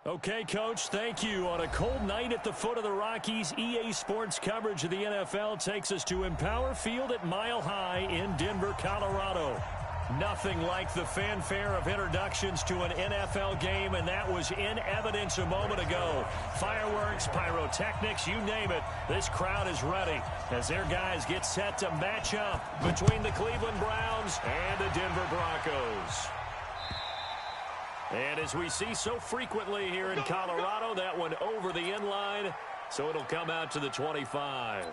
Okay, Coach, thank you. On a cold night at the foot of the Rockies, EA Sports coverage of the NFL takes us to Empower Field at Mile High in Denver, Colorado. Nothing like the fanfare of introductions to an NFL game, and that was in evidence a moment ago. Fireworks, pyrotechnics, you name it. This crowd is ready as their guys get set to match up between the Cleveland Browns and the Denver Broncos. And as we see so frequently here in Colorado, that one over the end line, so it'll come out to the 25.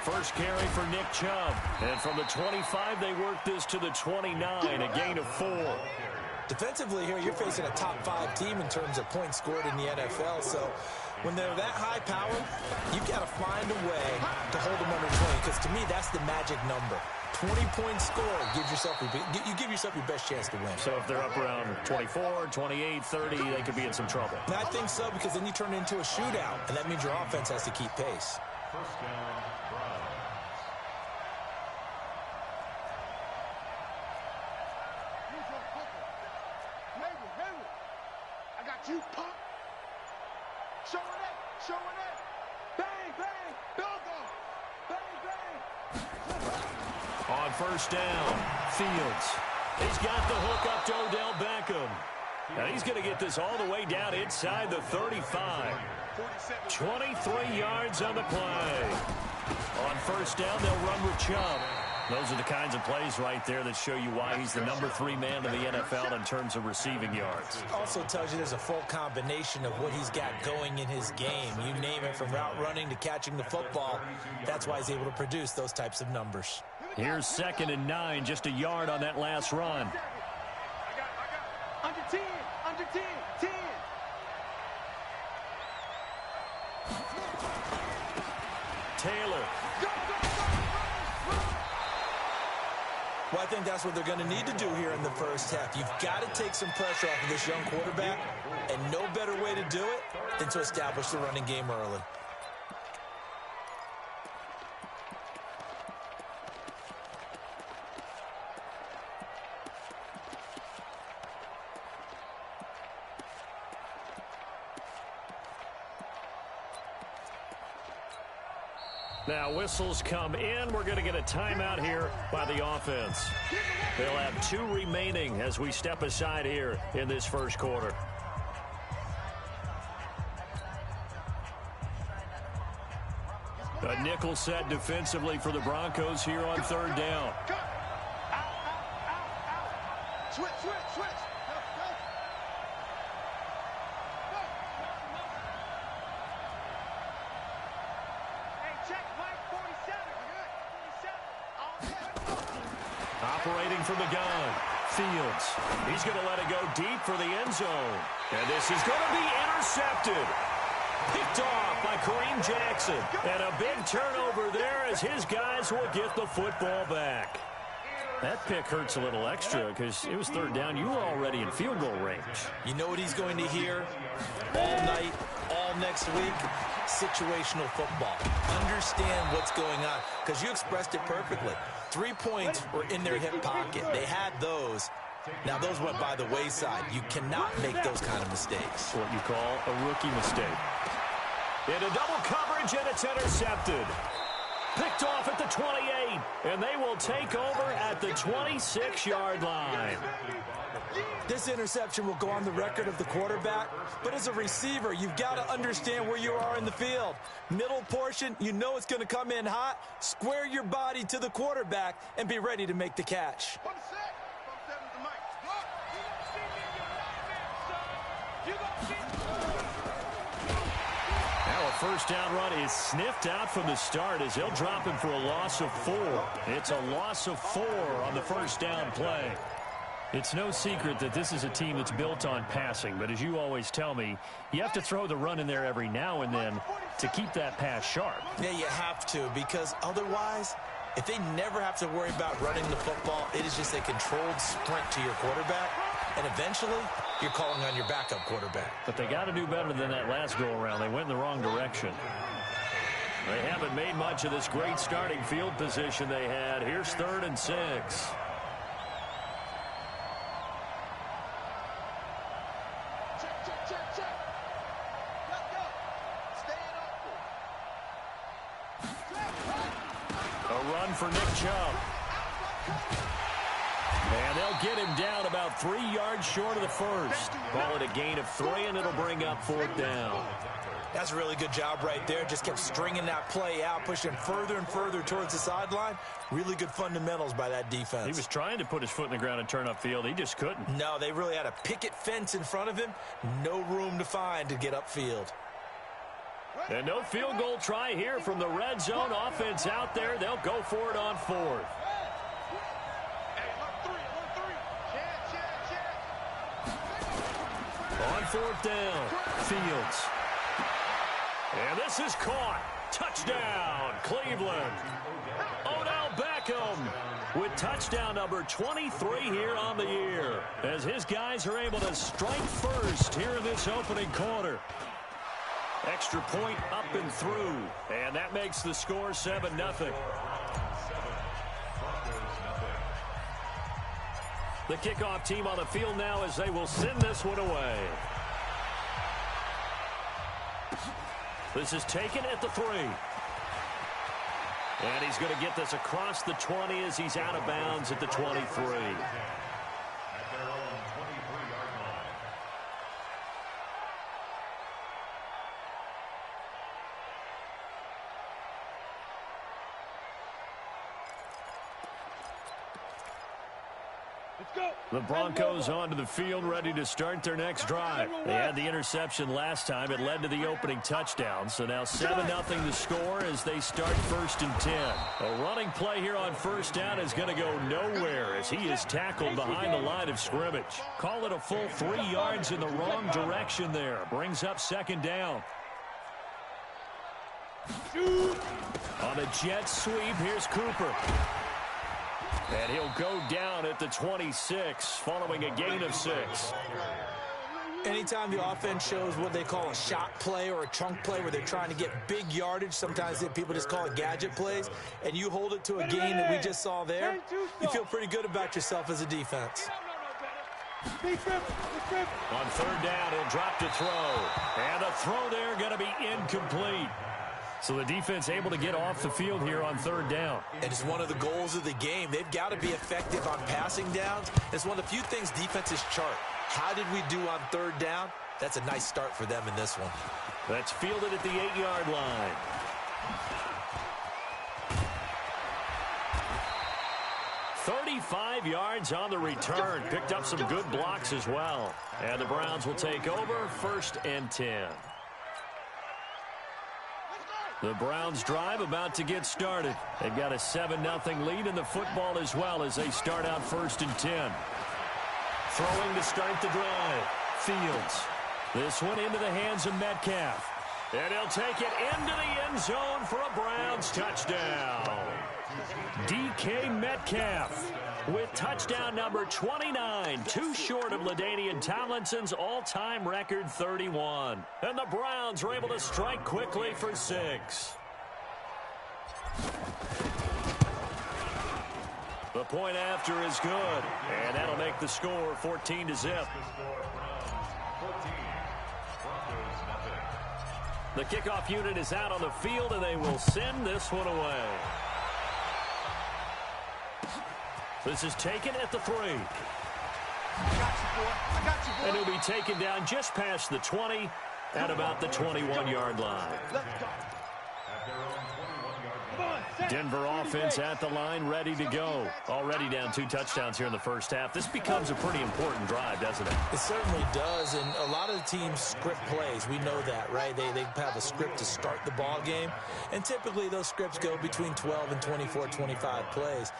First carry for Nick Chubb. And from the 25, they work this to the 29, a gain of 4. Defensively here, you're facing a top-5 team in terms of points scored in the NFL. So when they're that high power, you've got to find a way to hold them under 20. Because to me, that's the magic number. 20-point score gives yourself you give yourself your best chance to win. So if they're up around 24, 28, 30, they could be in some trouble. And I think so, because then you turn it into a shootout, and that means your offense has to keep pace. First down, Browns. I got you, punk. Showing it. Bang, bang, Bilgo. Bang, bang. On first down, Fields. He's got the hook up to Odell Beckham. And he's going to get this all the way down inside the 35. 23 yards on the play. On first down, they'll run with Chubb. Those are the kinds of plays right there that show you why he's the number 3 man in the NFL in terms of receiving yards. Also tells you there's a full combination of what he's got going in his game. You name it, from route running to catching the football. That's why he's able to produce those types of numbers. Here's 2nd and 9, just a yard on that last run. Under 10, 10. Taylor. Well, I think that's what they're going to need to do here in the first half. You've got to take some pressure off of this young quarterback, and no better way to do it than to establish the running game early. Now whistles come in. We're going to get a timeout here by the offense. They'll have 2 remaining as we step aside here in this first quarter. A nickel set defensively for the Broncos here on 3rd down. Switch. Operating from the gun, Fields. He's going to let it go deep for the end zone. And this is going to be intercepted. Picked off by Kareem Jackson. And a big turnover there as his guys will get the football back. That pick hurts a little extra because it was 3rd down. You were already in field goal range. You know what he's going to hear all night, all next week? Situational football. Understand what's going on, because you expressed it perfectly. 3 points were in their hip pocket. They had those. Now, those went by the wayside. You cannot make those kind of mistakes. What you call a rookie mistake. Into double coverage, and it's intercepted. Picked off at the 28, and they will take over at the 26-yard line. This interception will go on the record of the quarterback, but as a receiver, you've got to understand where you are in the field. Middle portion, you know it's going to come in hot. Square your body to the quarterback and be ready to make the catch. Now a first down run is sniffed out from the start as they'll drop him for a loss of 4. It's a loss of 4 on the first down play. It's no secret that this is a team that's built on passing, but as you always tell me, you have to throw the run in there every now and then to keep that pass sharp. Yeah, you have to, because otherwise, if they never have to worry about running the football, it is just a controlled sprint to your quarterback, and eventually you're calling on your backup quarterback. But they got to do better than that last go-around. They went in the wrong direction. They haven't made much of this great starting field position they had. Here's 3rd and 6. For Nick Chubb. And they'll get him down about 3 yards short of the first. Call it a gain of 3, and it'll bring up 4th down. That's a really good job right there. Just kept stringing that play out, pushing him further and further towards the sideline. Really good fundamentals by that defense. He was trying to put his foot in the ground and turn upfield. He just couldn't. No, they really had a picket fence in front of him. No room to find to get upfield. And no field goal try here from the red zone. Offense out there. They'll go for it on 4th. On 4th down, Fields. And this is caught. Touchdown, Cleveland. Odell Beckham with touchdown number 23 here on the year, as his guys are able to strike first here in this opening quarter. Extra point up and through, and that makes the score 7-0. The kickoff team on the field now as they will send this one away. This is taken at the 3. And he's going to get this across the 20 as he's out of bounds at the 23. The Broncos onto the field, ready to start their next drive. They had the interception last time. It led to the opening touchdown. So now 7-0 the score as they start 1st and 10. A running play here on 1st down is going to go nowhere as he is tackled behind the line of scrimmage. Call it a full 3 yards in the wrong direction there. Brings up 2nd down. On a jet sweep, here's Cooper. And he'll go down at the 26 following a gain of 6. Anytime the offense shows what they call a shot play or a chunk play where they're trying to get big yardage, sometimes people just call it gadget plays, and you hold it to a gain that we just saw there, you feel pretty good about yourself as a defense. On 3rd down, he'll drop to throw. And the throw there going to be incomplete. So the defense able to get off the field here on 3rd down. And it's one of the goals of the game. They've got to be effective on passing downs. It's one of the few things defenses chart. How did we do on 3rd down? That's a nice start for them in this one. That's fielded at the 8-yard line. "35 yards on the return." Picked up some good blocks as well. And the Browns will take over 1st and 10. The Browns drive about to get started. They've got a 7-0 lead in the football as well as they start out 1st and 10. Throwing to start the drive. Fields. This one into the hands of Metcalf. And he'll take it into the end zone for a Browns touchdown. DK Metcalf with touchdown number 29, too short of LaDainian Tomlinson's all-time record 31. And the Browns are able to strike quickly for 6. The point after is good, and that'll make the score 14-0. The kickoff unit is out on the field, and they will send this one away. This is taken at the 3. And he'll be taken down just past the 20 at about the 21-yard line. Denver offense at the line, ready to go. Already down 2 touchdowns here in the first half. This becomes a pretty important drive, doesn't it? It certainly does, and a lot of the teams script plays. We know that, right? They have a script to start the ball game, and typically those scripts go between 12 and 24, 25 plays.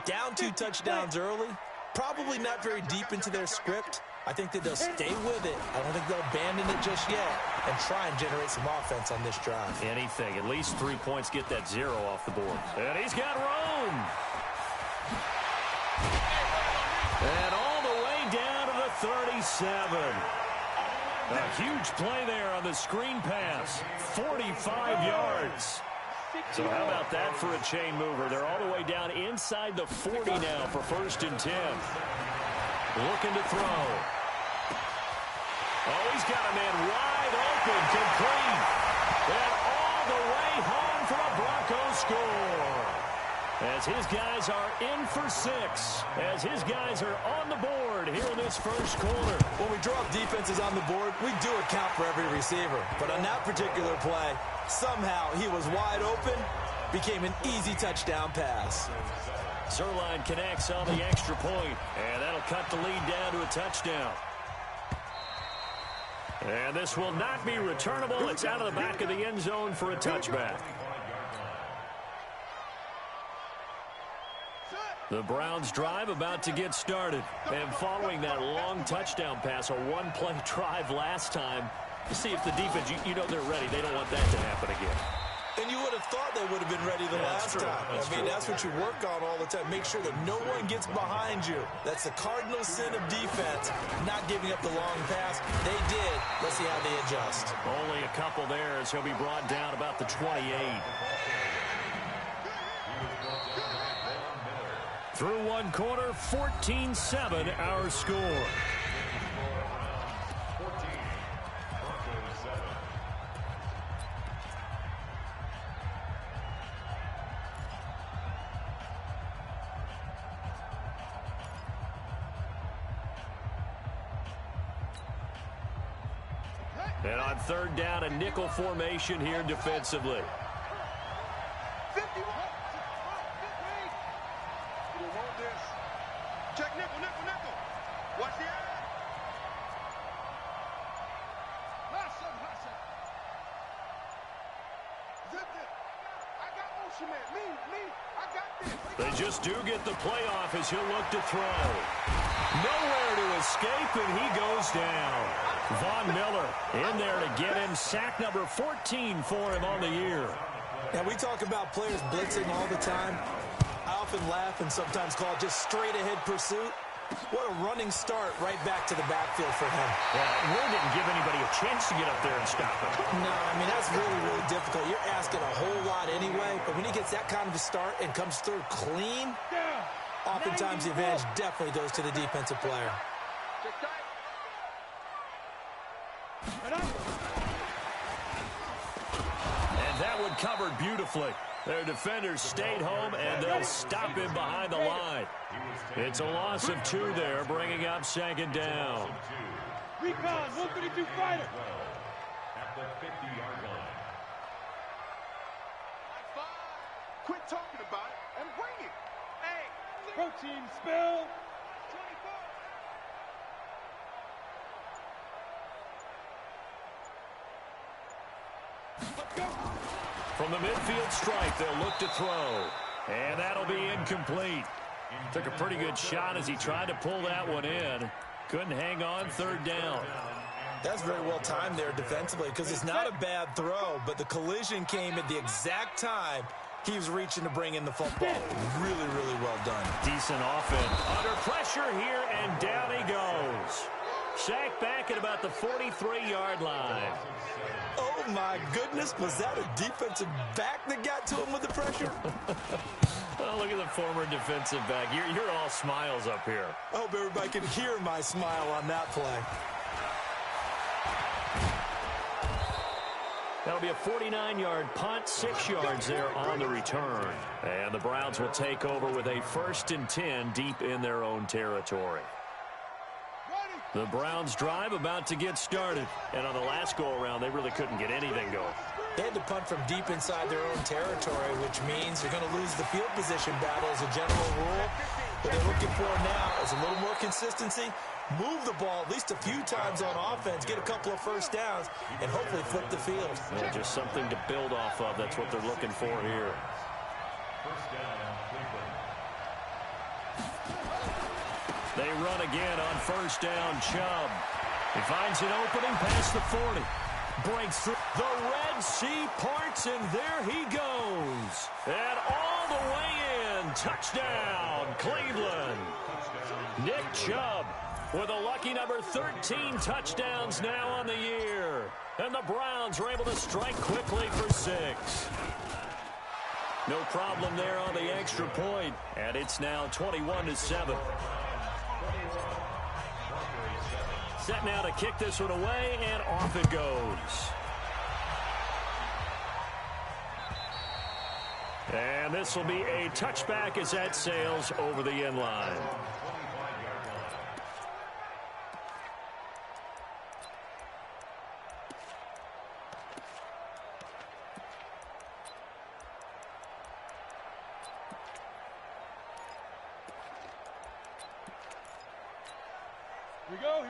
Down 2 touchdowns early, probably not very deep into their script. I think that they'll stay with it. I don't think they'll abandon it just yet and try and generate some offense on this drive. Anything. At least 3 points, get that 0 off the board. And he's got room. And all the way down 7. A huge play there on the screen pass. 45 yards. So how about that for a chain mover? They're all the way down inside the 40 now for 1st and 10. Looking to throw. Oh, he's got a man wide open, complete. And all the way home for a Broncos score. As his guys are in for 6. As his guys are on the board here in this first quarter. When we draw up defenses on the board, we do account for every receiver. But on that particular play, somehow he was wide open, became an easy touchdown pass. Zerline connects on the extra point, and that'll cut the lead down to a touchdown. And this will not be returnable. It's out of the back of the end zone for a touchback. The Browns drive about to get started. And following that long touchdown pass, a one-play drive last time, to see if the defense, you know they're ready. They don't want that to happen again. And you would have thought they would have been ready the last time. That's what you work on all the time. Make sure that no one gets behind you. That's the cardinal sin of defense, not giving up the long pass. They did. Let's see how they adjust. Only a couple there as he'll be brought down about the 28. Through one quarter, 14-7 our score. And on 3rd down, a nickel formation here defensively. 51. Check nickel, nickel, nickel. Watch the eye. Hustle. Zip it. I got motion man. Me. I got this. They just do get the playoff as he'll look to throw. Nowhere to escape, and he goes down. Von Miller in there to get him. Sack number 14 for him on the year. And we talk about players blitzing all the time. I often laugh and sometimes call it just straight-ahead pursuit. What a running start right back to the backfield for him. Yeah, Ward didn't give anybody a chance to get up there and stop him. No, that's really, really difficult. You're asking a whole lot anyway, but when he gets that kind of a start and comes through clean, oftentimes the advantage definitely goes to the defensive player. And that one covered beautifully. Their defenders stayed home, and they'll stop him behind the line. It's a loss of 2 there, bringing up 2nd down. Recon, 132 fighter. At the 50-yard line. Quit talking about it and bring it. Hey, protein spill. 24. Let's go. From the midfield stripe, they'll look to throw. And that'll be incomplete. Took a pretty good shot as he tried to pull that one in. Couldn't hang on 3rd down. That's very well timed there defensively because it's not a bad throw, but the collision came at the exact time he was reaching to bring in the football. Really, really well done. Decent offense. Under pressure here, and down he goes. Sacked back at about the 43-yard line. Oh, my goodness. Was that a defensive back that got to him with the pressure? Oh, look at the former defensive back. You're all smiles up here. I hope everybody can hear my smile on that play. That'll be a 49-yard punt, 6 yards there on the return. And the Browns will take over with a 1st and 10 deep in their own territory. The Browns drive about to get started. And on the last go-around, they really couldn't get anything going. They had to punt from deep inside their own territory, which means they're going to lose the field position battle as a general rule. What they're looking for now is a little more consistency, move the ball at least a few times on offense, get a couple of 1st downs, and hopefully flip the field. Yeah, just something to build off of. That's what they're looking for here. First down, Cleveland. They run again on 1st down. Chubb. He finds an opening past the 40. Breaks through. The Red Sea parts, and there he goes. And all the way in. Touchdown, Cleveland. Nick Chubb with a lucky number 13 touchdowns now on the year. And the Browns are able to strike quickly for 6. No problem there on the extra point, and it's now 21-7. Set now to kick this one away, and off it goes. And this will be a touchback as that sails over the end line.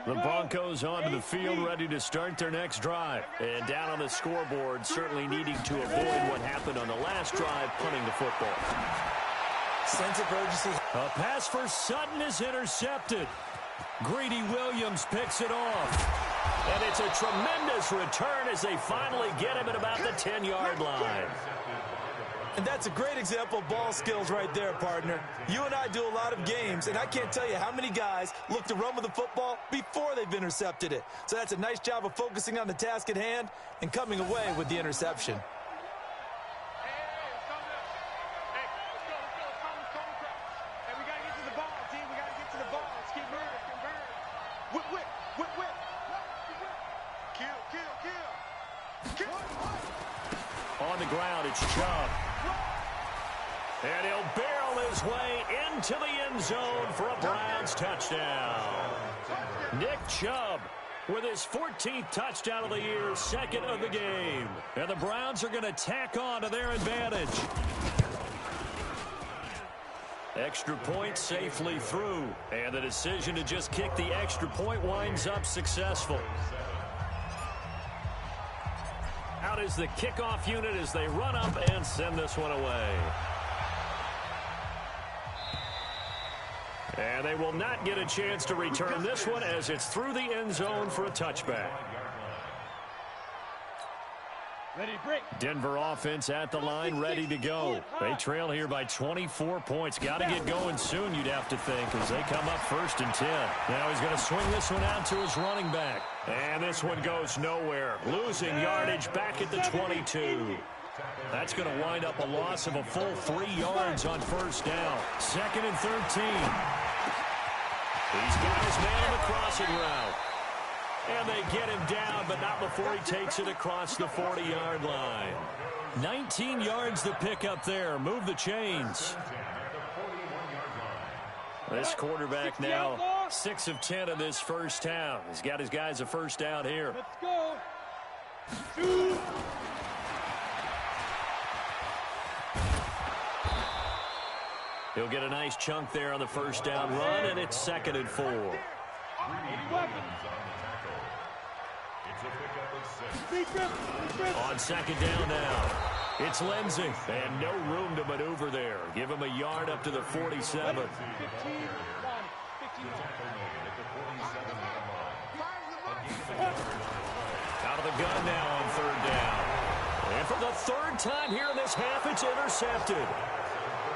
The Broncos onto the field, ready to start their next drive. And down on the scoreboard, certainly needing to avoid what happened on the last drive, punting the football. Sense of urgency. A pass for Sutton is intercepted. Greedy Williams picks it off. And it's a tremendous return as they finally get him at about the 10-yard line. And that's a great example of ball skills right there, partner. You and I do a lot of games, and I can't tell you how many guys look to run with the football before they've intercepted it. So that's a nice job of focusing on the task at hand and coming away with the interception. On the ground, it's Chubb. And he'll barrel his way into the end zone for a Browns touchdown. Nick Chubb with his 14th touchdown of the year, second of the game. And the Browns are going to tack on to their advantage. Extra point safely through. And the decision to just kick the extra point winds up successful. Out is the kickoff unit as they run up and send this one away. And they will not get a chance to return this one as it's through the end zone for a touchback. Denver offense at the line, ready to go. They trail here by 24 points. Got to get going soon, you'd have to think, as they come up 1st and 10. Now he's going to swing this one out to his running back. And this one goes nowhere. Losing yardage back at the 22. That's going to wind up a loss of a full 3 yards on 1st down. 2nd and 13. He's got his man on the crossing route. And they get him down, but not before he takes it across the 40-yard line. 19 yards to pick up there. Move the chains. This quarterback now 6 of 10 in this first half. He's got his guys a first down here. Let's go. 2. He'll get a nice chunk there on the first down run, and it's 2nd and 4. On 2nd down now, it's Lindsey, and no room to maneuver there. Give him a yard up to the 47. Out of the gun now on 3rd down. And for the 3rd time here in this half, it's intercepted.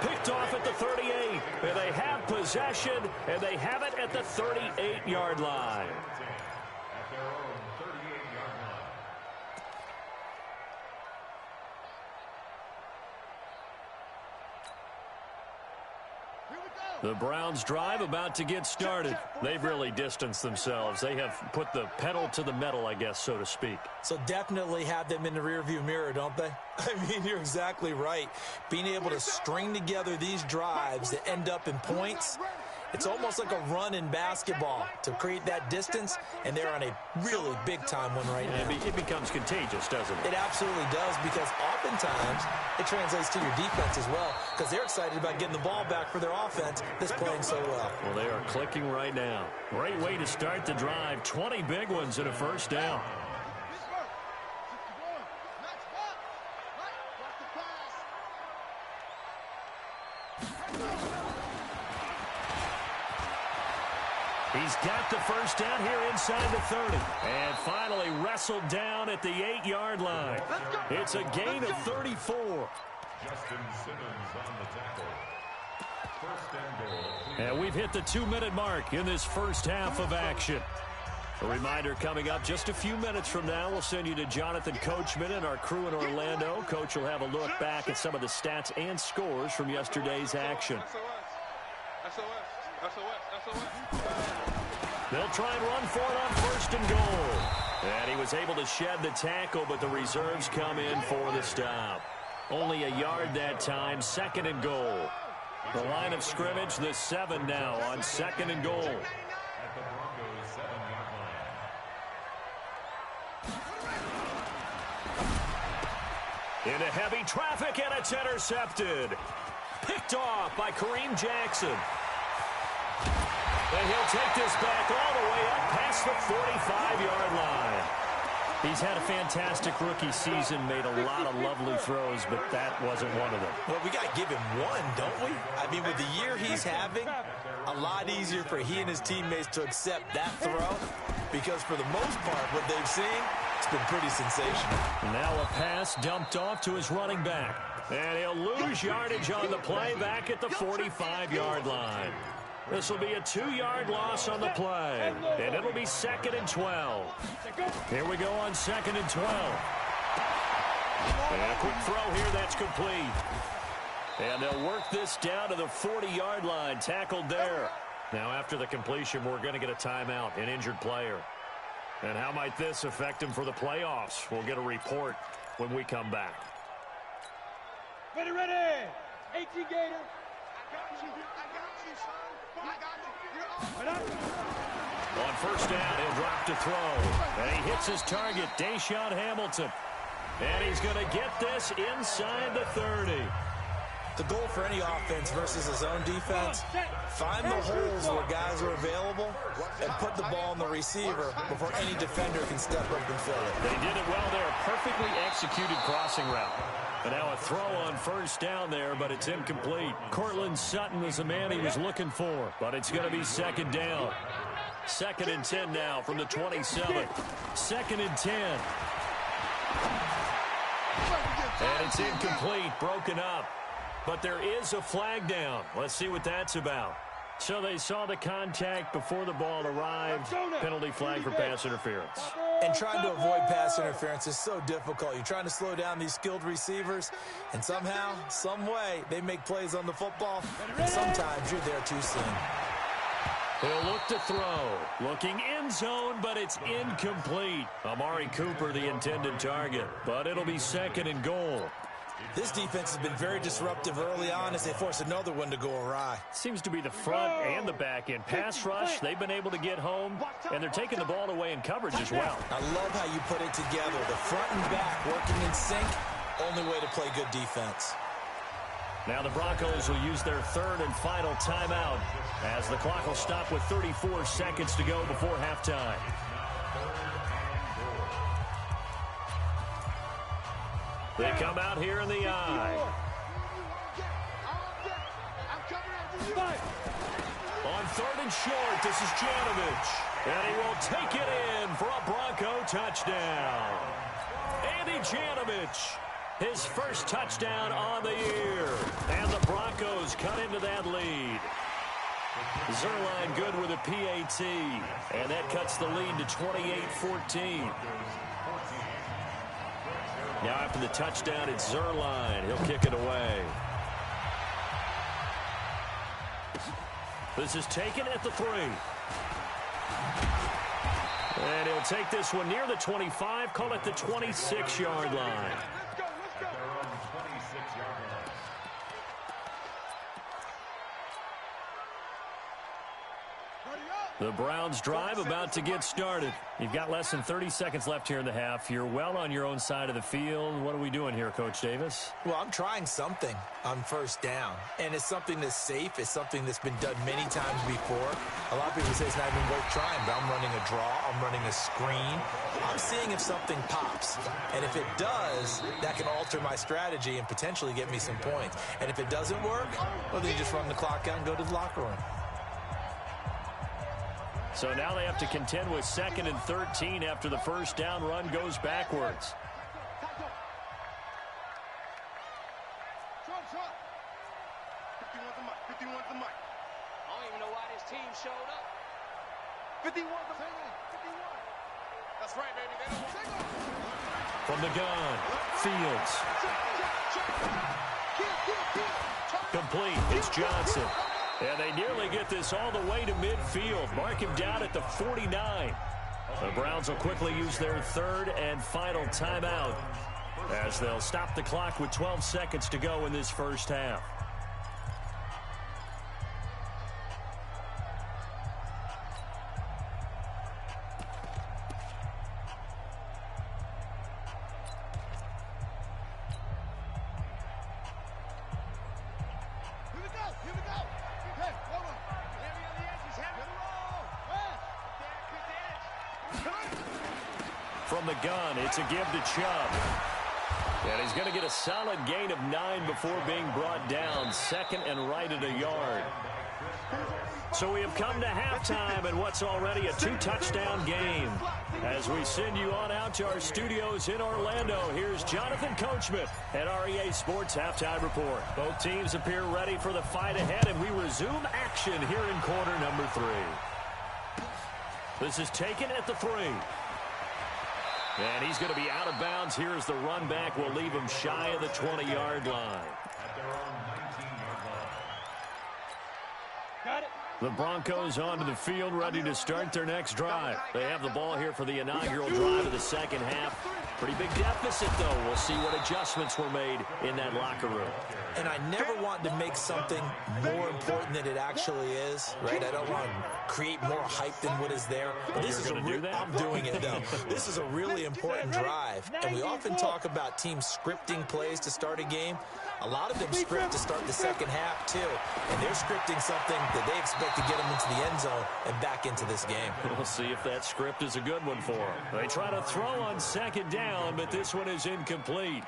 Picked off at the 38, and they have possession, and they have it at the 38-yard line. The Browns drive about to get started. They've really distanced themselves. They have put the pedal to the metal, I guess, so to speak. So definitely have them in the rearview mirror, don't they? I mean, you're exactly right. Being able to string together these drives that end up in points, it's almost like a run in basketball to create that distance, and they're on a really big-time one right now. It becomes contagious, doesn't it? It absolutely does, because oftentimes it translates to your defense as well, because they're excited about getting the ball back for their offense that's playing so well. Well, they are clicking right now. Great way to start the drive. 20 big ones and a first down. He's got the first down here inside the 30. And finally wrestled down at the 8-yard line. It's a gain of 34. Justin Simmons on the tackle. And we've hit the 2-minute mark in this first half of action. A reminder coming up just a few minutes from now. We'll send you to Jonathan Coachman and our crew in Orlando. Coach will have a look back at some of the stats and scores from yesterday's action. They'll try and run for it on 1st and goal. And he was able to shed the tackle, but the reserves come in for the stop. Only a yard that time, 2nd and goal. The line of scrimmage, the 7 now on 2nd and goal. Into heavy traffic, and it's intercepted. Picked off by Kareem Jackson. And he'll take this back all the way up past the 45-yard line. He's had a fantastic rookie season, made a lot of lovely throws, but that wasn't one of them. Well, we got to give him one, don't we? I mean, with the year he's having, a lot easier for he and his teammates to accept that throw, because for the most part, what they've seen, it's been pretty sensational. Now a pass dumped off to his running back. And he'll lose yardage on the play back at the 45-yard line. This will be a 2-yard loss on the play. And it'll be 2nd and 12. Here we go on 2nd and 12. And a quick throw here, that's complete. And they'll work this down to the 40-yard line, tackled there. Now after the completion, we're going to get a timeout, an injured player. And how might this affect him for the playoffs? We'll get a report when we come back. Ready, 18 Gator. I got you, son. I got you. On 1st down, he'll drop to throw. And he hits his target, Deshaun Hamilton. And he's going to get this inside the 30. The goal for any offense versus his own defense, find the holes where guys are available and put the ball on the receiver before any defender can step up and fill it. They did it well there. A perfectly executed crossing route. And now a throw on 1st down there, but it's incomplete. Cortland Sutton is the man he was looking for, but it's going to be 2nd down. 2nd and 10 now from the 27. 2nd and 10. And it's incomplete, broken up. But there is a flag down. Let's see what that's about. So they saw the contact before the ball arrived. Penalty flag for pass interference. And trying to avoid pass interference is so difficult. You're trying to slow down these skilled receivers, and somehow, some way, they make plays on the football, and sometimes you're there too soon. He'll look to throw. Looking end zone, but it's incomplete. Amari Cooper, the intended target, but it'll be 2nd and goal. This defense has been very disruptive early on as they force another one to go awry. Seems to be the front and the back end. Pass rush, they've been able to get home, and they're taking the ball away in coverage as well. I love how you put it together. The front and back working in sync, only way to play good defense. Now the Broncos will use their 3rd and final timeout as the clock will stop with 34 seconds to go before halftime. They come out here in the eye. On 3rd and short, this is Janovich. And he will take it in for a Bronco touchdown. Andy Janovich, his first touchdown on the year. And the Broncos cut into that lead. Zerline good with a PAT. And that cuts the lead to 28-14. Now after the touchdown, it's Zerline. He'll kick it away. This is taken at the 3. And he'll take this one near the 25, call it the 26-yard line. The Browns drive about to get started. You've got less than 30 seconds left here in the half. You're well on your own side of the field. What are we doing here, Coach Davis? Well, I'm trying something on 1st down. And it's something that's safe. It's something that's been done many times before. A lot of people say it's not even worth trying, but I'm running a draw. I'm running a screen. I'm seeing if something pops. And if it does, that can alter my strategy and potentially get me some points. And if it doesn't work, well, then you just run the clock out and go to the locker room. So now they have to contend with 2nd and 13 after the 1st down run goes backwards. the mic. I don't even know why this team showed up. 51. 51. That's right, baby. They don't want From the gun, Fields. Complete. It's Johnson. And they nearly get this all the way to midfield. Mark him down at the 49. The Browns will quickly use their third and final timeout as they'll stop the clock with 12 seconds to go in this first half. From the gun, it's a give to Chubb. And he's going to get a solid gain of 9 before being brought down. Second and right at a yard. So we have come to halftime in what's already a 2-touchdown game. As we send you on out to our studios in Orlando, here's Jonathan Coachman at REA Sports Halftime Report. Both teams appear ready for the fight ahead, and we resume action here in quarter number 3. This is taken at the 3. And he's going to be out of bounds here as the run back will leave him shy of the 20-yard line. Got it. The Broncos onto the field, ready to start their next drive. They have the ball here for the inaugural drive of the second half. Pretty big deficit, though. We'll see what adjustments were made in that locker room. And I never want to make something more important than it actually is, right? I don't want to create more hype than what is there. But this is a I'm doing it, though. This is a really important drive. And we often talk about teams scripting plays to start a game. A lot of them script to start the second half, too. And they're scripting something that they expect to get them into the end zone and back into this game. We'll see if that script is a good one for them. They try to throw on second down, but this one is incomplete.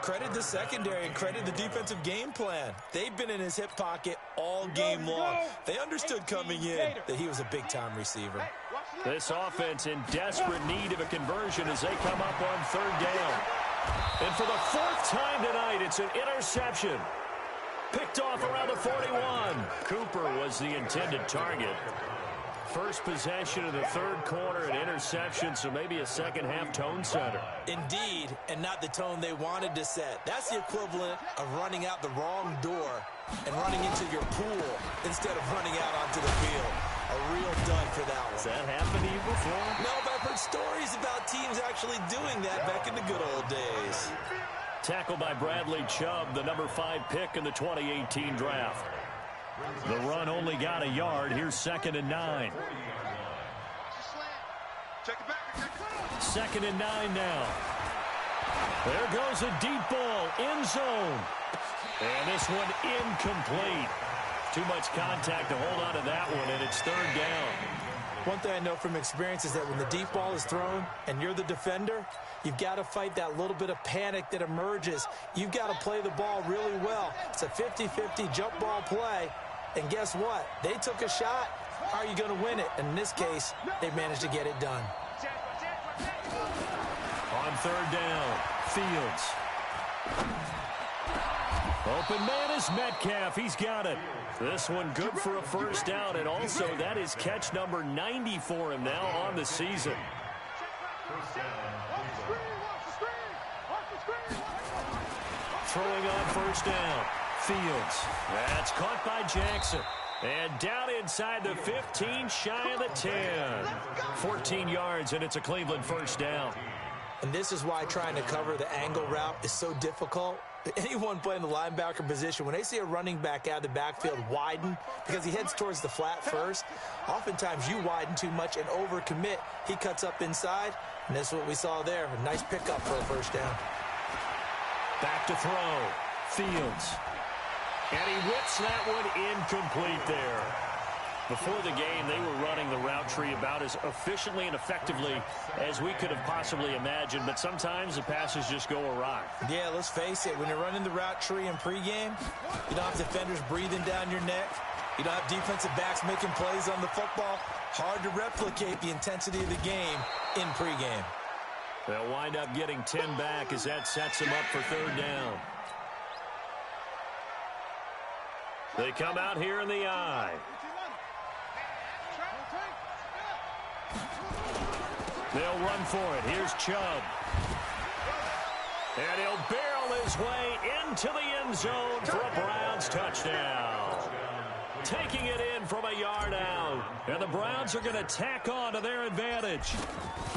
Credit the secondary and credit the defensive game plan. They've been in his hip pocket all game long. They understood coming in that he was a big-time receiver. This offense in desperate need of a conversion as they come up on third down. And for the 4th time tonight, it's an interception. Picked off around the 41. Cooper was the intended target. First possession of the third quarter, an interception, so maybe a second-half tone setter. Indeed, and not the tone they wanted to set. That's the equivalent of running out the wrong door and running into your pool instead of running out onto the field. A real dud for that one. Has that happened to you before? No, but I've heard stories about teams actually doing that back in the good old days. Tackled by Bradley Chubb, the number 5 pick in the 2018 draft. The run only got a yard. Here's 2nd and 9. Second and 9 now. There goes a deep ball, end zone. And this one incomplete. Too much contact to hold on to that one, and it's third down. One thing I know from experience is that when the deep ball is thrown and you're the defender, you've got to fight that little bit of panic that emerges. You've got to play the ball really well. It's a 50-50 jump ball play. And guess what? They took a shot. How are you going to win it? And in this case, they managed to get it done. On third down, Fields. Open man is Metcalf. He's got it. This one good for a first down, and also that is catch number 90 for him now on the season. Throwing on first down, Fields. That's caught by Jackson. And down inside the 15, shy of the 10. 14 yards, and it's a Cleveland first down. And this is why trying to cover the angle route is so difficult. Anyone playing the linebacker position, when they see a running back out of the backfield widen because he heads towards the flat first, oftentimes you widen too much and overcommit. He cuts up inside, and that's what we saw there. A nice pickup for a first down. Back to throw. Fields. And he whips that one incomplete there. Before the game, they were running the route tree about as efficiently and effectively as we could have possibly imagined, but sometimes the passes just go awry. Yeah, let's face it, when you're running the route tree in pregame, you don't have defenders breathing down your neck. You don't have defensive backs making plays on the football. Hard to replicate the intensity of the game in pregame. They'll wind up getting 10 back as that sets them up for third down. They come out here in the I. They'll run for it. Here's Chubb. And he'll barrel his way into the end zone for a Browns touchdown. Taking it in from a yard out. And the Browns are going to tack on to their advantage.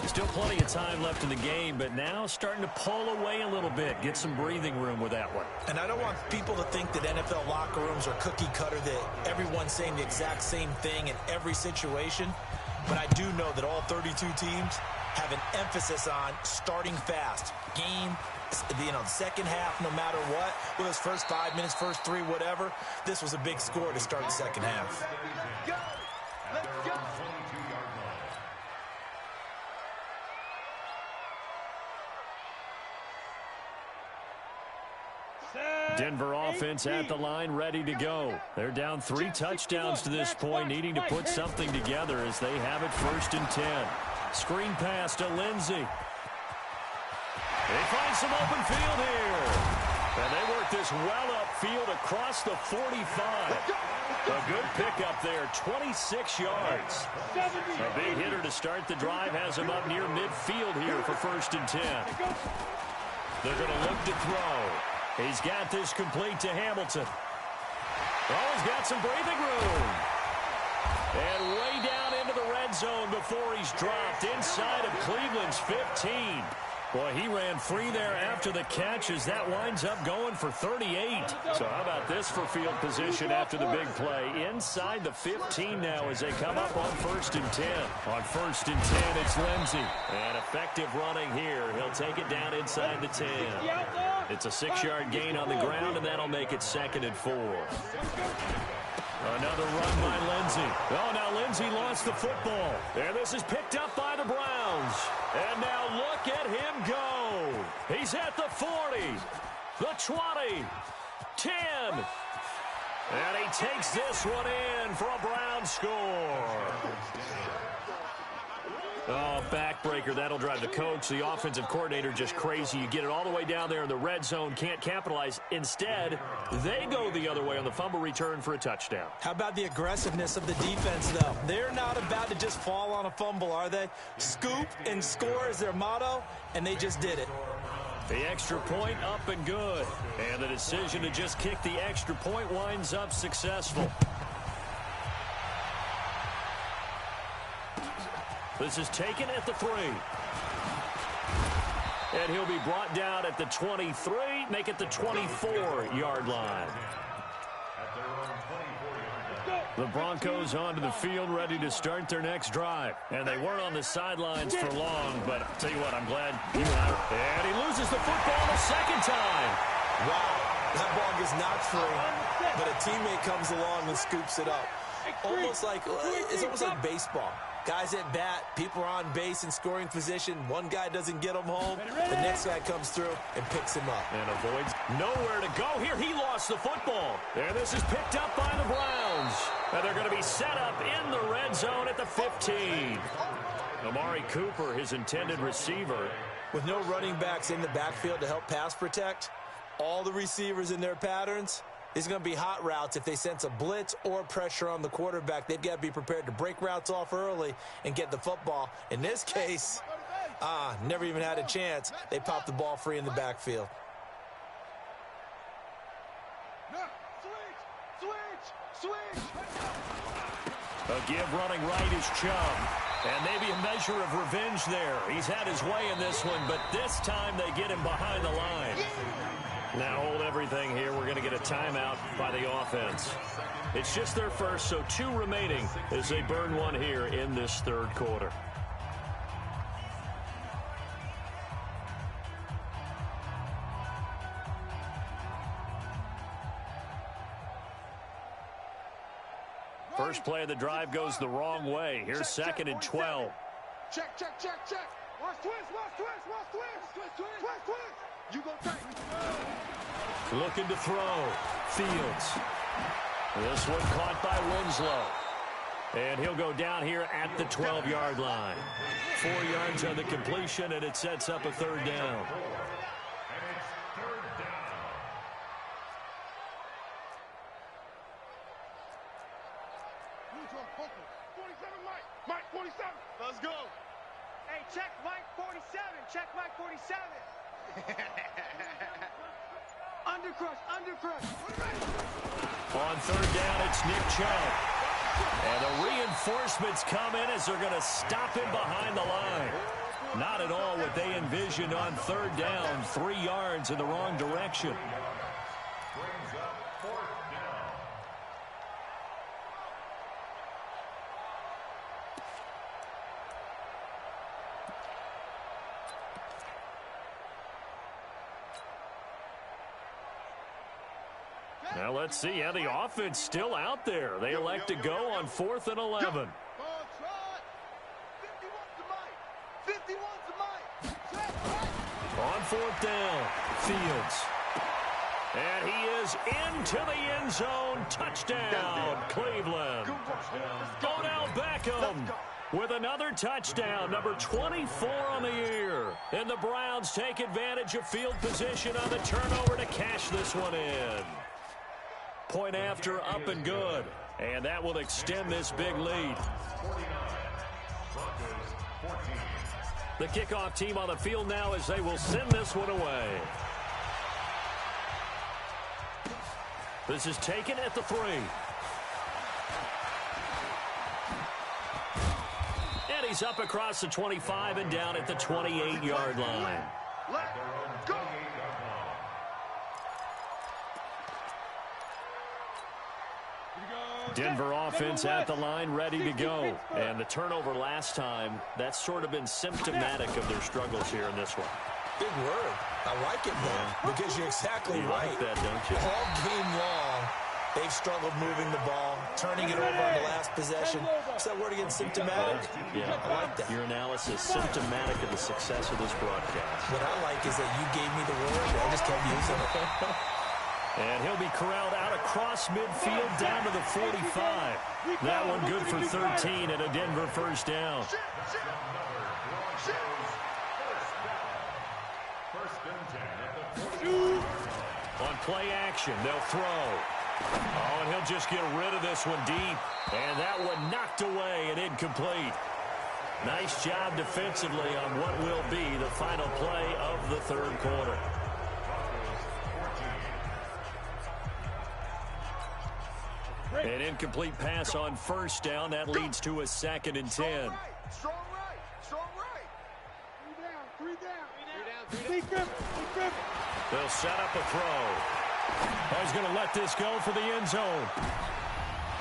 Still plenty of time left in the game, but now starting to pull away a little bit. Get some breathing room with that one. And I don't want people to think that NFL locker rooms are cookie cutter, that everyone's saying the exact same thing in every situation. But I do know that all 32 teams have an emphasis on starting fast. Game, the second half, no matter what, whether it's first 5 minutes, first 3, whatever. This was a big score to start the second half. Go! Let's go! Denver offense at the line, ready to go. They're down 3 touchdowns to this point, needing to put something together as they have it 1st and 10. Screen pass to Lindsey. They find some open field here. And they work this well upfield across the 45. A good pickup there, 26 yards. A big hitter to start the drive has him up near midfield here for 1st and 10. They're going to look to throw. He's got this complete to Hamilton. Oh, he's got some breathing room. And way down into the red zone before he's dropped inside of Cleveland's 15. Boy, he ran free there after the catch as that winds up going for 38. So how about this for field position after the big play? Inside the 15 now as they come up on 1st and 10. On 1st and 10, it's Lindsey. And effective running here. He'll take it down inside the 10. It's a 6-yard gain on the ground, and that'll make it 2nd and 4. Another run by Lindsey. Oh, now Lindsey lost the football. And this is picked up by the Browns. And now look at him go. He's at the 40, the 20, 10. And he takes this one in for a Browns score. Oh, backbreaker. That'll drive the coach, the offensive coordinator, just crazy. You get it all the way down there in the red zone, can't capitalize. Instead, they go the other way on the fumble return for a touchdown. How about the aggressiveness of the defense, though? They're not about to just fall on a fumble, are they? Scoop and score is their motto, and they just did it. The extra point up and good. And the decision to just kick the extra point winds up successful. This is taken at the 3. And he'll be brought down at the 23, make it the 24-yard line. The Broncos onto the field, ready to start their next drive. And they weren't on the sidelines for long, but I'll tell you what, I'm glad he went out. And he loses the football the second time. Wow, that ball gets knocked free, but a teammate comes along and scoops it up. It's almost like baseball. Guys at bat, people are on base in scoring position. One guy doesn't get him home. The next guy comes through and picks him up. And avoids nowhere to go here. He lost the football. And this is picked up by the Browns. And they're going to be set up in the red zone at the 15. Amari Cooper, his intended receiver. With no running backs in the backfield to help pass protect, all the receivers in their patterns, it's going to be hot routes. If they sense a blitz or pressure on the quarterback, they've got to be prepared to break routes off early and get the football. In this case, never even had a chance. They popped the ball free in the backfield. Switch! A give running right is Chubb. And maybe a measure of revenge there. He's had his way in this one, but this time they get him behind the line. Now hold everything here. We're going to get a timeout by the offense. It's just their first, so 2 remaining as they burn one here in this 3rd quarter. First play of the drive goes the wrong way. Here's 2nd and 12. Check. Watch twist. You go tight. Looking to throw. Fields. This one caught by Winslow. And he'll go down here at the 12-yard line. 4 yards on the completion, and it sets up a 3rd down. Hey, check Mike 47. Check Mike 47. Undercrush. On third down, it's Nick Chubb. And the reinforcements come in as they're going to stop him behind the line. Not at all what they envisioned on third down. 3 yards in the wrong direction. Brings up fourth down. Now let's see how the offense still out there. They elect to go on 4th and 11. On 4th down, Fields. And he is into the end zone. Touchdown, Cleveland. Odell Beckham with another touchdown, number 24 on the year. And the Browns take advantage of field position on the turnover to cash this one in. Point after, up and good. And that will extend this big lead. 49. Broncos 14. The kickoff team on the field now as they will send this one away. This is taken at the 3. And he's up across the 25 and down at the 28-yard line. Let go. Denver offense at the line, ready to go. And the turnover last time, that's sort of been symptomatic of their struggles here in this one. Big word. I like it, though, because you're exactly You right. like that, don't you? All game long, they've struggled moving the ball, turning it over on the last possession. Is that word again, symptomatic? Yeah, I like that. Your analysis, symptomatic of the success of this broadcast. What I like is that you gave me the word, and I just kept using it. And he'll be corralled out across midfield down to the 45. That one good for 13 and a Denver first down. First and 10 at the 40. On play action, they'll throw. Oh, and he'll just get rid of this one deep. And that one knocked away and incomplete. Nice job defensively on what will be the final play of the third quarter. An incomplete pass on first down. That leads to a 2nd and 10. Strong right. Strong right. 3 down. They'll set up a throw. Oh, he's going to let this go for the end zone.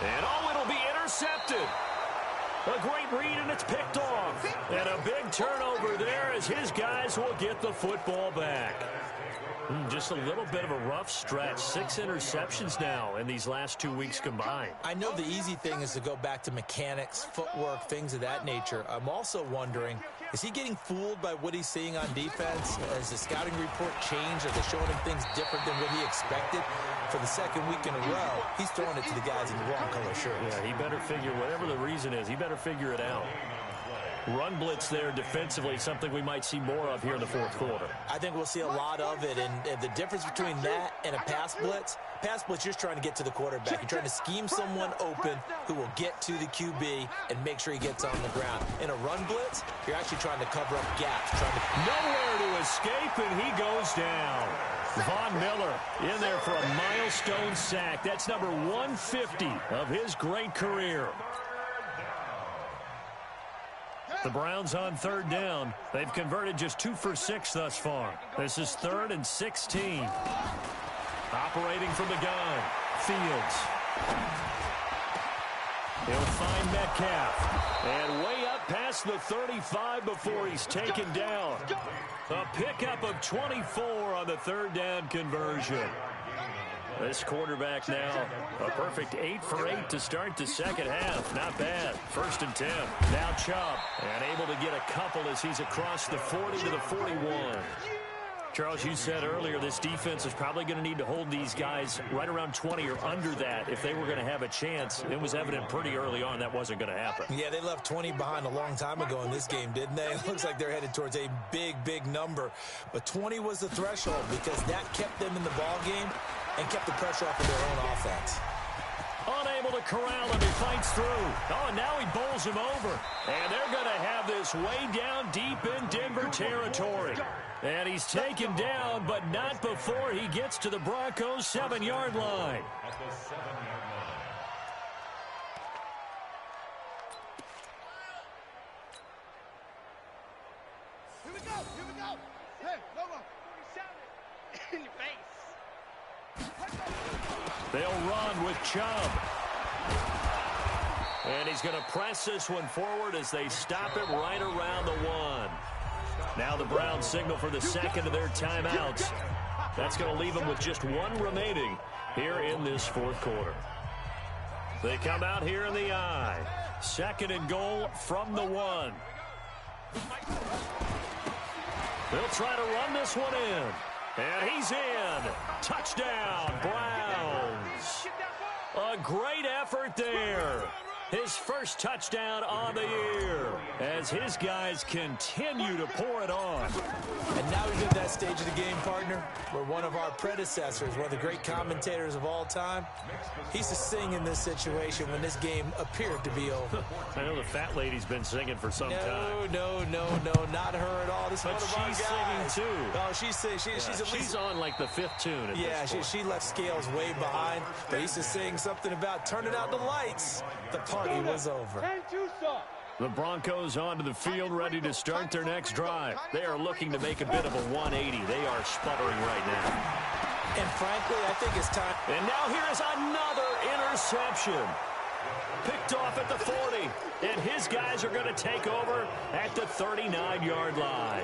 And oh, it'll be intercepted. A great read, and it's picked off. And a big turnover there as his guys will get the football back. Just a little bit of a rough stretch. 6 interceptions now in these last 2 weeks combined. I know the easy thing is to go back to mechanics, footwork, things of that nature. I'm also wondering, is he getting fooled by what he's seeing on defense? Has the scouting report changed? Are they showing him things different than what he expected? For the 2nd week in a row, he's throwing it to the guys in the wrong color shirts. Yeah, he better figure, whatever the reason is, he better figure it out. Run blitz there defensively, something we might see more of here in the fourth quarter. I think we'll see a lot of it, and the difference between that and a pass blitz, you're just trying to get to the quarterback. You're trying to scheme someone open who will get to the QB and make sure he gets on the ground. In a run blitz, you're actually trying to cover up gaps. Nowhere to escape, and he goes down. Von Miller in there for a milestone sack. That's number 150 of his great career. The Browns on third down. They've converted just 2 for 6 thus far. This is 3rd and 16. Operating from the gun, Fields. He'll find Metcalf. And way up past the 35 before he's taken down. A pickup of 24 on the 3rd down conversion. This quarterback now, a perfect 8 for 8 to start the second half. Not bad. 1st and 10. Now Chubb, and able to get a couple as he's across the 40 to the 41. Charles, you said earlier this defense is probably going to need to hold these guys right around 20 or under that if they were going to have a chance. It was evident pretty early on that wasn't going to happen. Yeah, they left 20 behind a long time ago in this game, didn't they? It looks like they're headed towards a big, big number. But 20 was the threshold because that kept them in the ball game and kept the pressure off of their own offense. unable to corral him. He fights through. Oh, and now he bowls him over. And they're going to have this way down deep in Denver territory. And he's taken down, but not before he gets to the Broncos' 7-yard line. At the 7-yard line. Here we go. Here we go. Hey, Lobo. In your face. They'll run with Chubb. And he's going to press this one forward as they stop him right around the 1. Now the Browns signal for the second of their timeouts. That's going to leave them with just 1 remaining here in this fourth quarter. They come out here in the I. 2nd and goal from the 1. They'll try to run this one in. And he's in. Touchdown, Browns. A great effort there. His first touchdown on the year as his guys continue to pour it on. And now we've been at that stage of the game, partner, where one of our predecessors, one of the great commentators of all time, he used to sing in this situation when this game appeared to be over. I know the fat lady's been singing for some time. No, not her at all. This But one of our she's guys. singing too. Oh, she's singing. She's at least She's on like the 5th tune at yeah, this point. she left Scales way behind. But he used to sing something about turning out the lights. The party was over. And Tucson. The Broncos onto the field, ready to start their next drive. They are looking to make a bit of a 180. They are sputtering right now. And frankly, I think it's time. And now here is another interception. Picked off at the 40. And his guys are going to take over at the 39-yard line.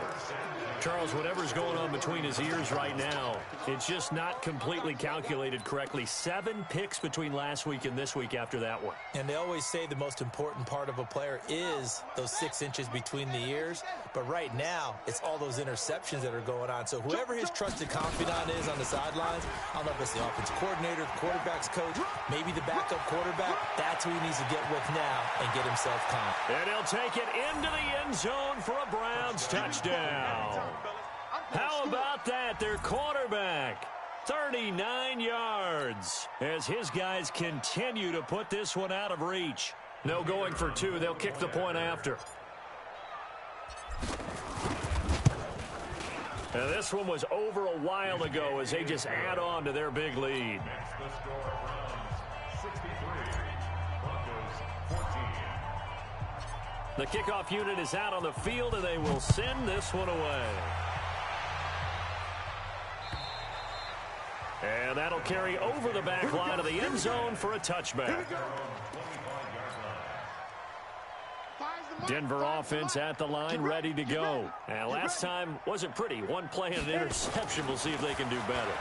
Charles, whatever's going on between his ears right now, it's just not completely calculated correctly. 7 picks between last week and this week after that one. And they always say the most important part of a player is those 6 inches between the ears. But right now, it's all those interceptions that are going on. So whoever his trusted confidant is on the sidelines, I don't know if it's the offensive coordinator, the quarterback's coach, maybe the backup quarterback, that's who he needs to get with now and get himself calm. And he'll take it into the end zone for a Browns touchdown. How about that? Their quarterback, 39 yards, as his guys continue to put this one out of reach. No going for 2. They'll kick the point after. And this one was over a while ago as they just add on to their big lead. That's the score. Browns 63. Broncos 14. The kickoff unit is out on the field, and they will send this one away. And that'll carry over the back line of the end zone for a touchback. Denver offense at the line, ready to go. And last time wasn't pretty. One play and an interception. We'll see if they can do better.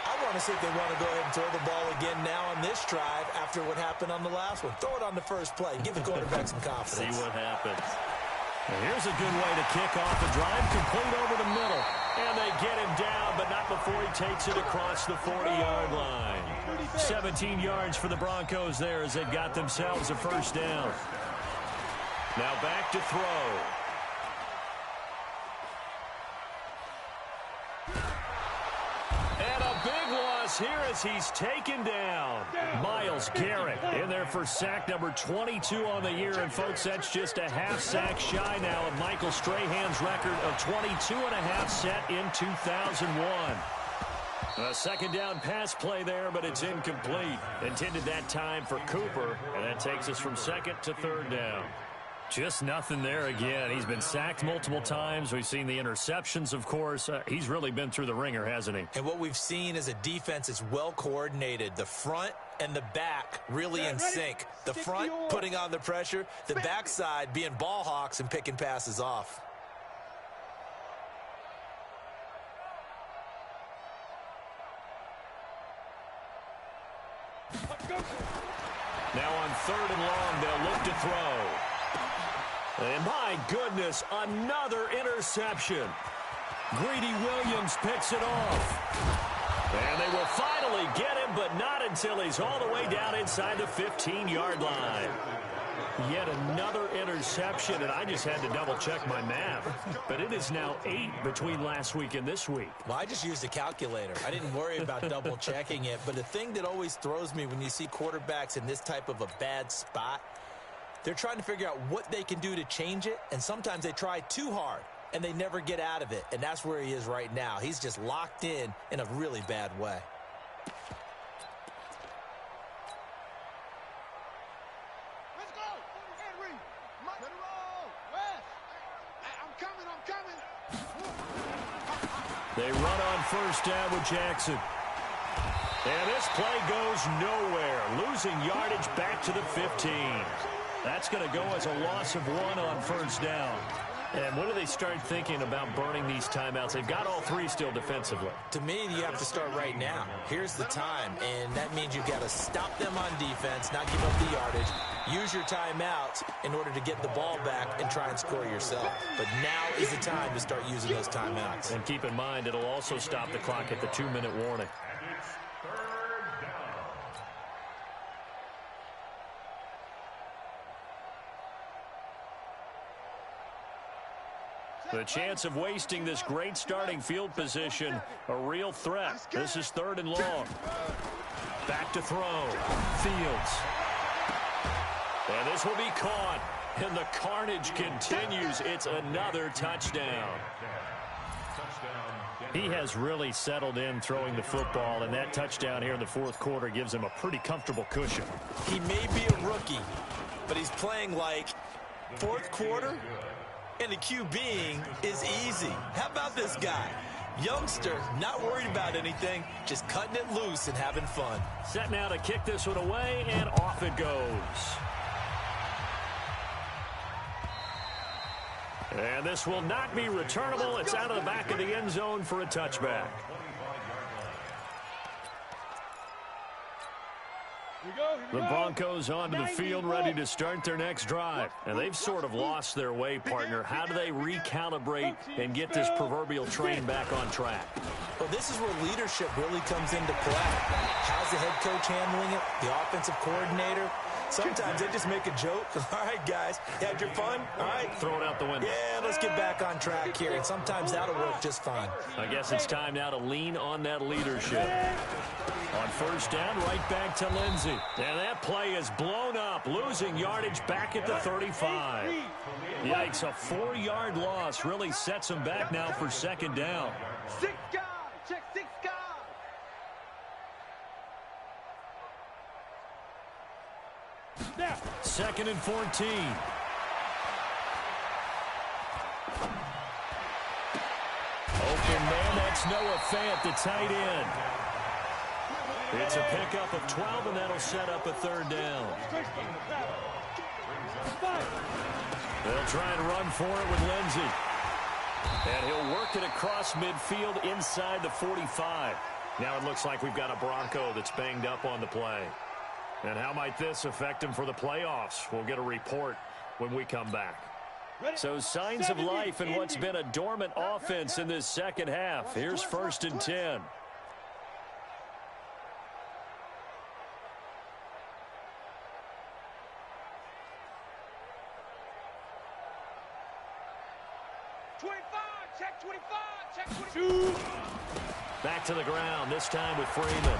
I want to see if they want to go ahead and throw the ball again now on this drive after what happened on the last one. Throw it on the first play. Give the quarterback some confidence. See what happens. And here's a good way to kick off the drive, complete over the middle. And they get him down, but not before he takes it across the 40-yard line. 17 yards for the Broncos there as they've got themselves a first down. Now back to throw. And a big loss here as he's taken down. Myles Garrett in there for sack number 22 on the year. And, folks, that's just a half sack shy now of Michael Strahan's record of 22 and a half set in 2001. A second down pass play there, but it's incomplete. Intended that time for Cooper, and that takes us from second to third down. Just nothing there again. He's been sacked multiple times. We've seen the interceptions, of course. He's really been through the ringer, hasn't he? And what we've seen is a defense that's well coordinated. The front and the back really in sync. The front putting on the pressure. The backside being ball hawks and picking passes off. Now on 3rd and long, they'll look to throw. And my goodness, another interception. Greedy Williams picks it off. And they will finally get him, but not until he's all the way down inside the 15-yard line. Yet another interception, and I just had to double-check my math. But it is now 8 between last week and this week. Well, I just used a calculator. I didn't worry about double-checking it. But the thing that always throws me when you see quarterbacks in this type of a bad spot, they're trying to figure out what they can do to change it, and sometimes they try too hard, and they never get out of it. And that's where he is right now. He's just locked in a really bad way. They run on first down with Jackson. And this play goes nowhere. Losing yardage back to the 15. That's going to go as a loss of 1 on first down. And when do they start thinking about burning these timeouts? They've got all 3 still defensively. To me, you have to start right now. Here's the time, and that means you've got to stop them on defense, not give up the yardage, use your timeouts in order to get the ball back and try and score yourself. But now is the time to start using those timeouts. And keep in mind, it'll also stop the clock at the 2-minute warning. The chance of wasting this great starting field position, a real threat. This is 3rd and long. Back to throw. Fields. And this will be caught. And the carnage continues. It's another touchdown. He has really settled in throwing the football, and that touchdown here in the 4th quarter gives him a pretty comfortable cushion. He may be a rookie, but he's playing like 4th quarter. And the QBing is easy. How about this guy? Youngster, not worried about anything, just cutting it loose and having fun. Set now to kick this one away, and off it goes. And this will not be returnable. It's out of the back of the end zone for a touchback. The Broncos onto the field ready to start their next drive. And they've sort of lost their way, partner. How do they recalibrate and get this proverbial train back on track? Well, this is where leadership really comes into play. How's the head coach handling it? The offensive coordinator? Sometimes they just make a joke. All right, guys, you had your fun? All right. Throw it out the window. Yeah, let's get back on track here. And sometimes that'll work just fine. I guess it's time now to lean on that leadership. On first down, right back to Lindsey. And that play is blown up, losing yardage back at the 35. Yikes, a 4-yard loss really sets him back now for 2nd down. 6 guys, check 6 guys. Now, 2nd and 14. Open man, that's Noah Fant, the tight end. It's a pickup of 12, and that'll set up a 3rd down. They'll try and run for it with Lindsey. And he'll work it across midfield inside the 45. Now it looks like we've got a Bronco that's banged up on the play. And how might this affect him for the playoffs? We'll get a report when we come back. So signs of life in what's been a dormant offense in this second half. Here's 1st and 10. Back to the ground, this time with Freeman.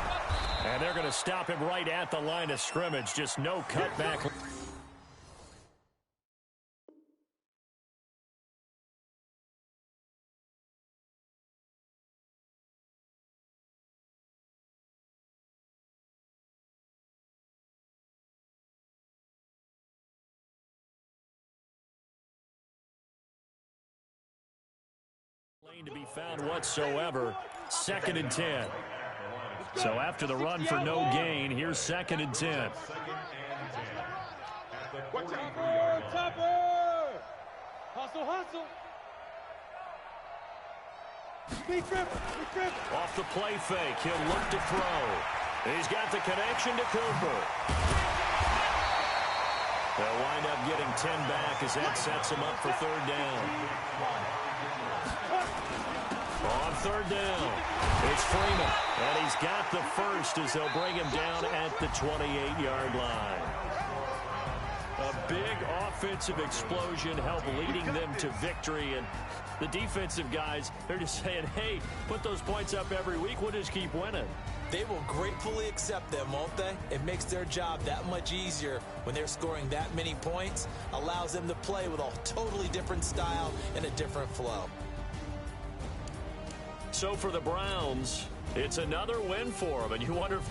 And they're going to stop him right at the line of scrimmage. Just no cutback. Lane to be found whatsoever. 2nd and 10. So after the run for no gain, here's 2nd and 10. Hustle, hustle. Off the play fake, he'll look to throw. He's got the connection to Cooper. They'll wind up getting 10 back as that sets him up for 3rd down. On 3rd down, it's Freeman, and he's got the first as they'll bring him down at the 28-yard line. A big offensive explosion help leading them to victory. And the defensive guys, they're just saying, hey, put those points up every week. We'll just keep winning. They will gratefully accept them, won't they? It makes their job that much easier when they're scoring that many points. Allows them to play with a totally different style and a different flow. So for the Browns, it's another win for them. And you wonder if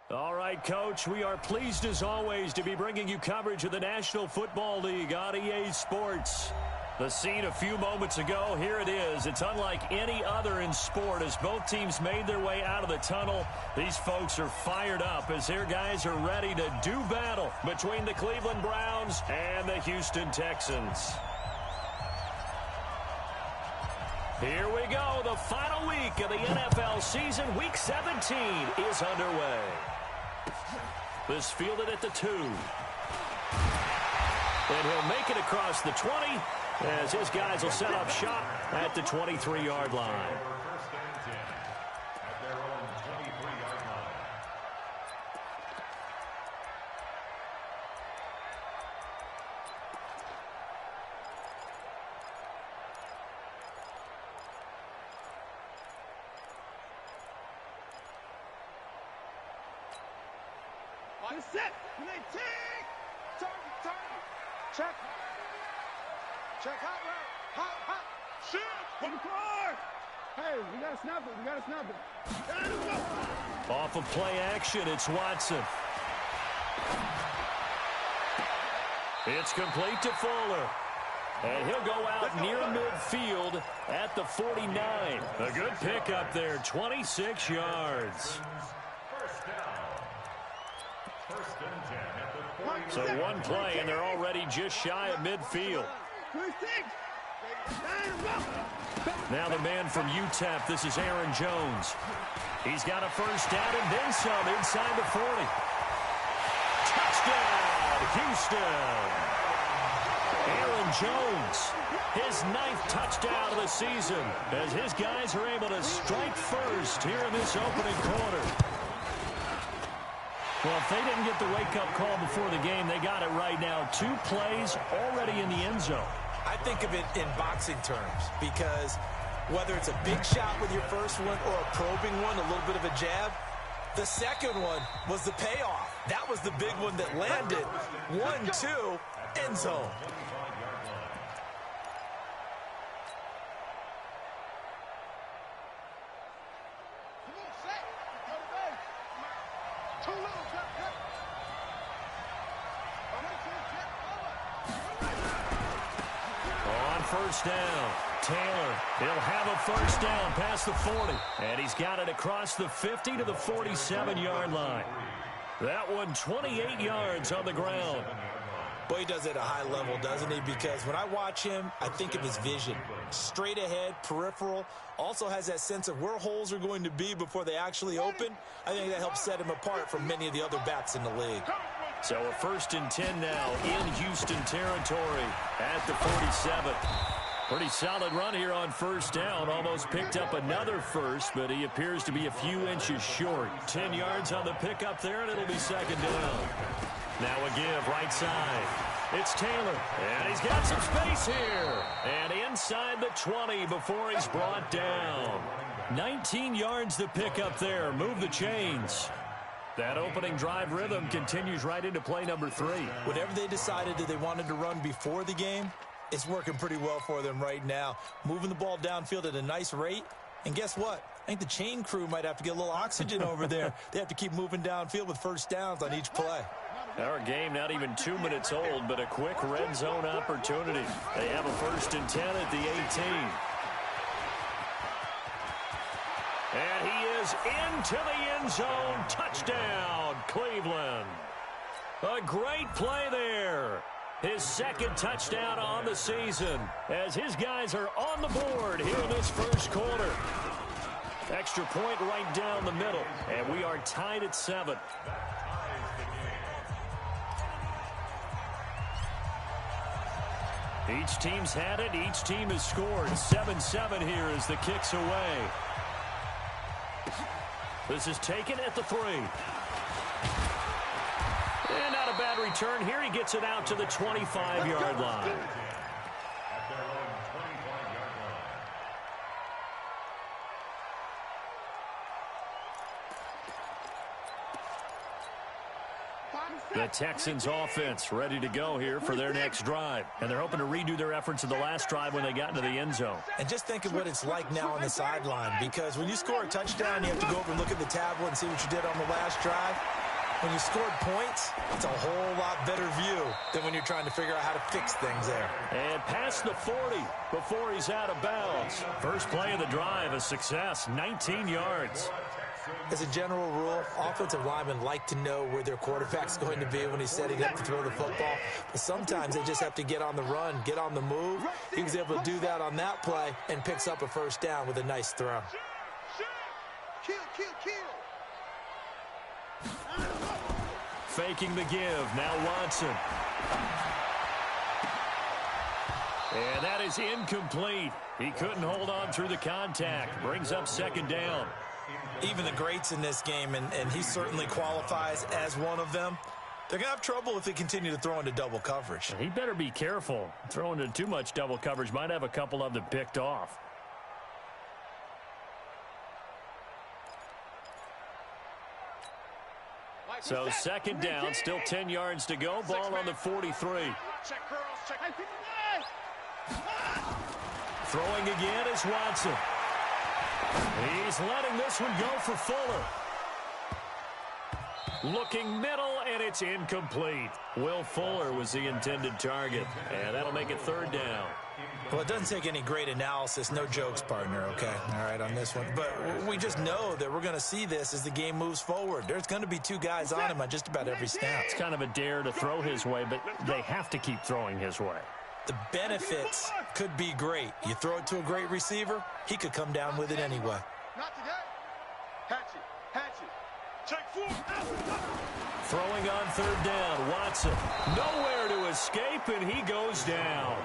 All right, Coach, we are pleased as always to be bringing you coverage of the National Football League on EA Sports. The scene a few moments ago, here it is. It's unlike any other in sport as both teams made their way out of the tunnel. These folks are fired up as their guys are ready to do battle between the Cleveland Browns and the Houston Texans. Here we go. The final week of the NFL season. Week 17 is underway. This fielded at the 2. And he'll make it across the 20 as his guys will set up shop at the 23-yard line. First and 10 at their own 23-yard line. Set. Target. Check. Check hot route. Hot. Shit. From the car. Hey, we gotta snap it. Off of play action, it's Watson. It's complete to Fuller. And he'll go out near midfield at the 49. A good pickup there, 26 yards. First and 10 at the 40. So one play, and they're already just shy of midfield. Now the man from UTEP, this is Aaron Jones. He's got a first down and then some inside the 40. Touchdown, Houston. Aaron Jones, his 9th touchdown of the season, as his guys are able to strike first here in this opening quarter. Well, if they didn't get the wake-up call before the game, they got it right now. 2 plays already in the end zone. I think of it in boxing terms because whether it's a big shot with your first one or a probing one, a little bit of a jab, the second one was the payoff. That was the big one that landed. 1-2, end zone. First down. Taylor, he'll have a first down past the 40. And he's got it across the 50 to the 47-yard line. That one 28 yards on the ground. Boy, he does it at a high level, doesn't he? Because when I watch him, I think of his vision. Straight ahead, peripheral. Also has that sense of where holes are going to be before they actually open. I think that helps set him apart from many of the other backs in the league. So a first and 10 now in Houston territory at the 47. Pretty solid run here on first down. Almost picked up another first, but he appears to be a few inches short. 10 yards on the pickup there, and it'll be second down. Now a give right side. It's Taylor, and he's got some space here. And inside the 20 before he's brought down. 19 yards the pickup there. Move the chains. That opening drive rhythm continues right into play number 3. Whatever they decided that they wanted to run before the game, it's working pretty well for them right now. Moving the ball downfield at a nice rate. And guess what? I think the chain crew might have to get a little oxygen over there. They have to keep moving downfield with first downs on each play. Our game not even 2 minutes old, but a quick red zone opportunity. They have a first and 10 at the 18. And he is into the end zone. Touchdown, Cleveland. A great play there. His second touchdown on the season as his guys are on the board here in this first quarter. Extra point right down the middle, and we are tied at 7. Each team's had it. Each team has scored. 7-7 here as the kick's away. This is taken at the 3. And not a bad return here. He gets it out to the 25-yard line. At their own 25-yard line. The Texans offense ready to go here for their next drive. And they're hoping to redo their efforts in the last drive when they got into the end zone. And just think of what it's like now on the sideline, because when you score a touchdown, you have to go over and look at the tablet and see what you did on the last drive. When you scored points, it's a whole lot better view than when you're trying to figure out how to fix things there. And past the 40 before he's out of bounds. First play of the drive, a success, 19 yards. As a general rule, offensive linemen like to know where their quarterback's going to be when he's setting up to throw the football. But sometimes they just have to get on the run, get on the move. He was able to do that on that play and picks up a first down with a nice throw. Kill, kill, kill. Faking the give, now Watson. And that is incomplete. He couldn't hold on through the contact. Brings up second down. Even the greats in this game, and he certainly qualifies as one of them, they're going to have trouble if they continue to throw into double coverage. He better be careful. Throwing into too much double coverage might have a couple of them picked off. So second down, still 10 yards to go. Ball on the 43. Check, girls, check. Throwing again is Watson. He's letting this one go for Fuller. Looking middle, and it's incomplete. Will Fuller was the intended target, and that'll make it third down. Well, it doesn't take any great analysis. No jokes, partner, okay? All right, on this one. But we just know that we're going to see this as the game moves forward. There's going to be two guys on him on just about every snap. It's kind of a dare to throw his way, but they have to keep throwing his way. The benefits could be great. You throw it to a great receiver, he could come down with it anyway. Not today. Hatchet, hatchet. Check 4. Throwing on third down, Watson. Nowhere to escape, and he goes down.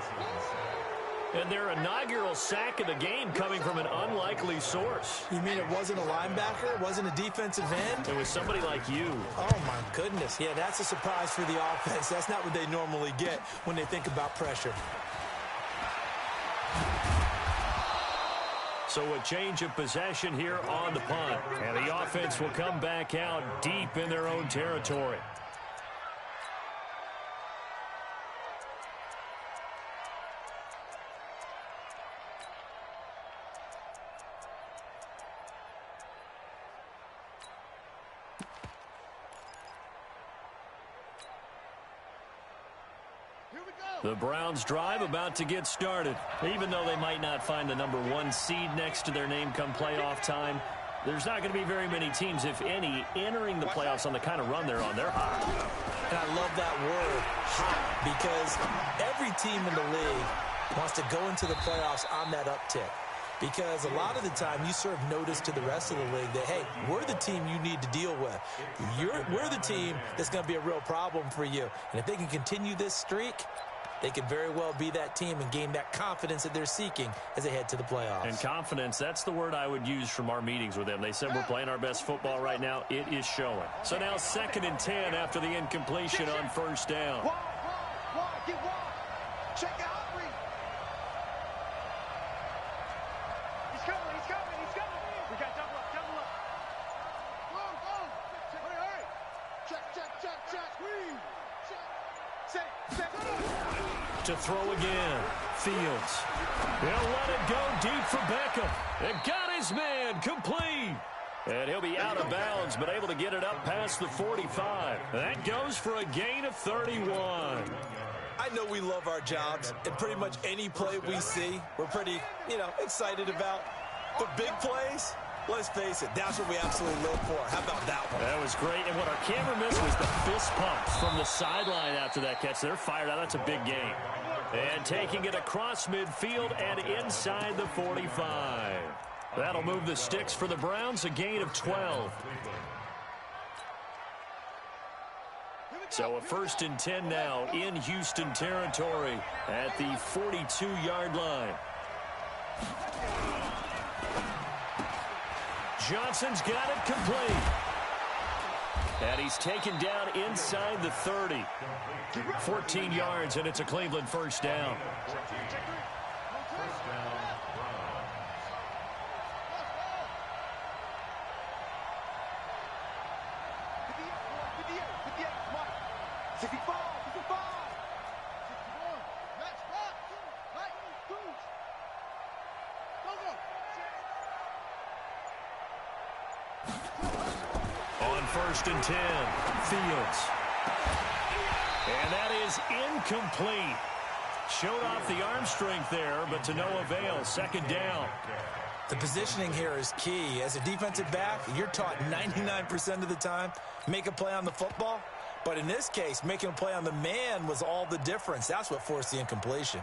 And their inaugural sack of the game coming from an unlikely source. You mean it wasn't a linebacker? It wasn't a defensive end? It was somebody like you. Oh, my goodness. Yeah, that's a surprise for the offense. That's not what they normally get when they think about pressure. So a change of possession here on the punt. And the offense will come back out deep in their own territory. The Browns drive about to get started. Even though they might not find the #1 seed next to their name come playoff time, there's not going to be very many teams, if any, entering the playoffs on the kind of run they're on. They're hot. And I love that word, hot, because every team in the league wants to go into the playoffs on that uptick. Because a lot of the time you serve notice to the rest of the league that, hey, we're the team you need to deal with. We're the team that's going to be a real problem for you. And if they can continue this streak, they could very well be that team and gain that confidence that they're seeking as they head to the playoffs. And confidence, that's the word I would use from our meetings with them. They said we're playing our best football right now. It is showing. So now 2nd and 10 after the incompletion on first down. Wide, get wide. Check out, read. He's coming, he's coming, he's coming. We got double up, double up. Go. Hurry. Check. Read. Check. Set. To throw again, Fields. He'll let it go deep for Beckham. And got his man complete. And he'll be out of bounds, but able to get it up past the 45. That goes for a gain of 31. I know we love our jobs, and pretty much any play we see, we're pretty, excited about. But big plays, let's face it, that's what we absolutely live for. How about that one? That was great. And what our camera missed was the fist pumps from the sideline after that catch. They're fired out. That's a big game. And taking it across midfield and inside the 45. That'll move the sticks for the Browns, a gain of 12. So a 1st and 10 now in Houston territory at the 42-yard line. Johnson's got it complete. And he's taken down inside the 30. 14 yards, and it's a Cleveland first down. First down. 65, 65. 61. Next back. Right. Boots. Go, go. On 1st and 10, Fields. And that is incomplete. Showed off the arm strength there, but to no avail. 2nd down. The positioning here is key. As a defensive back, you're taught 99% of the time, make a play on the football. But in this case, making a play on the man was all the difference. That's what forced the incompletion.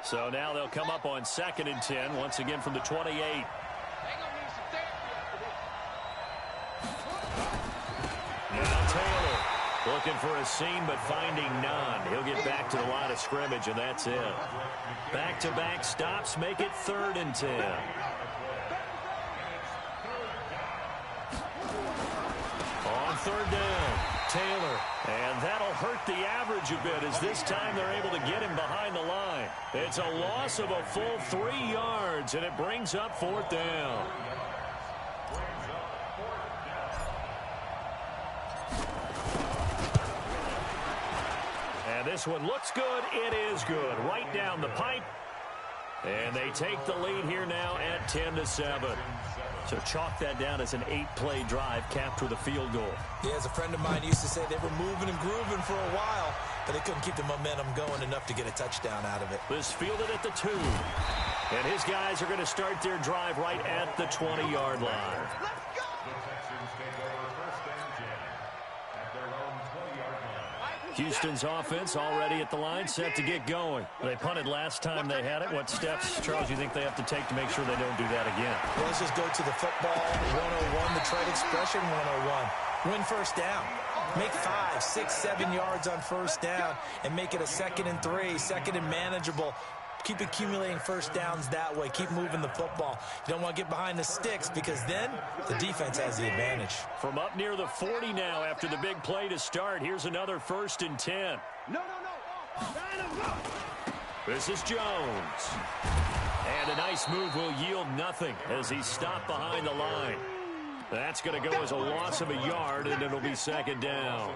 So now they'll come up on 2nd and 10, once again from the 28. Now Taylor looking for a seam, but finding none. He'll get back to the line of scrimmage, and that's it. Back-to-back stops make it 3rd and 10. On 3rd down, Taylor. And that'll hurt the average a bit, as this time they're able to get him behind the line. It's a loss of a full 3 yards, and it brings up 4th down. And this one looks good. It is good. Right down the pipe. And they take the lead here now at 10-7. So chalk that down as an 8-play drive capped with a field goal. Yeah, as a friend of mine used to say, they were moving and grooving for a while, but they couldn't keep the momentum going enough to get a touchdown out of it. This fielded at the 2. And his guys are going to start their drive right at the 20-yard line. Houston's offense already at the line, set to get going. They punted last time they had it. What steps, Charles, you think they have to take to make sure they don't do that again? Well, let's just go to the football 101, the trade expression 101. Win 1st down. Make 5, 6, 7 yards on 1st down and make it a 2nd and 3, 2nd and manageable. Keep accumulating 1st downs that way. Keep moving the football. You don't want to get behind the sticks, because then the defense has the advantage. From up near the 40 now after the big play to start. Here's another 1st and 10. No. This is Jones. And a nice move will yield nothing as he's stopped behind the line. That's going to go as a loss of a yard, and it'll be 2nd down.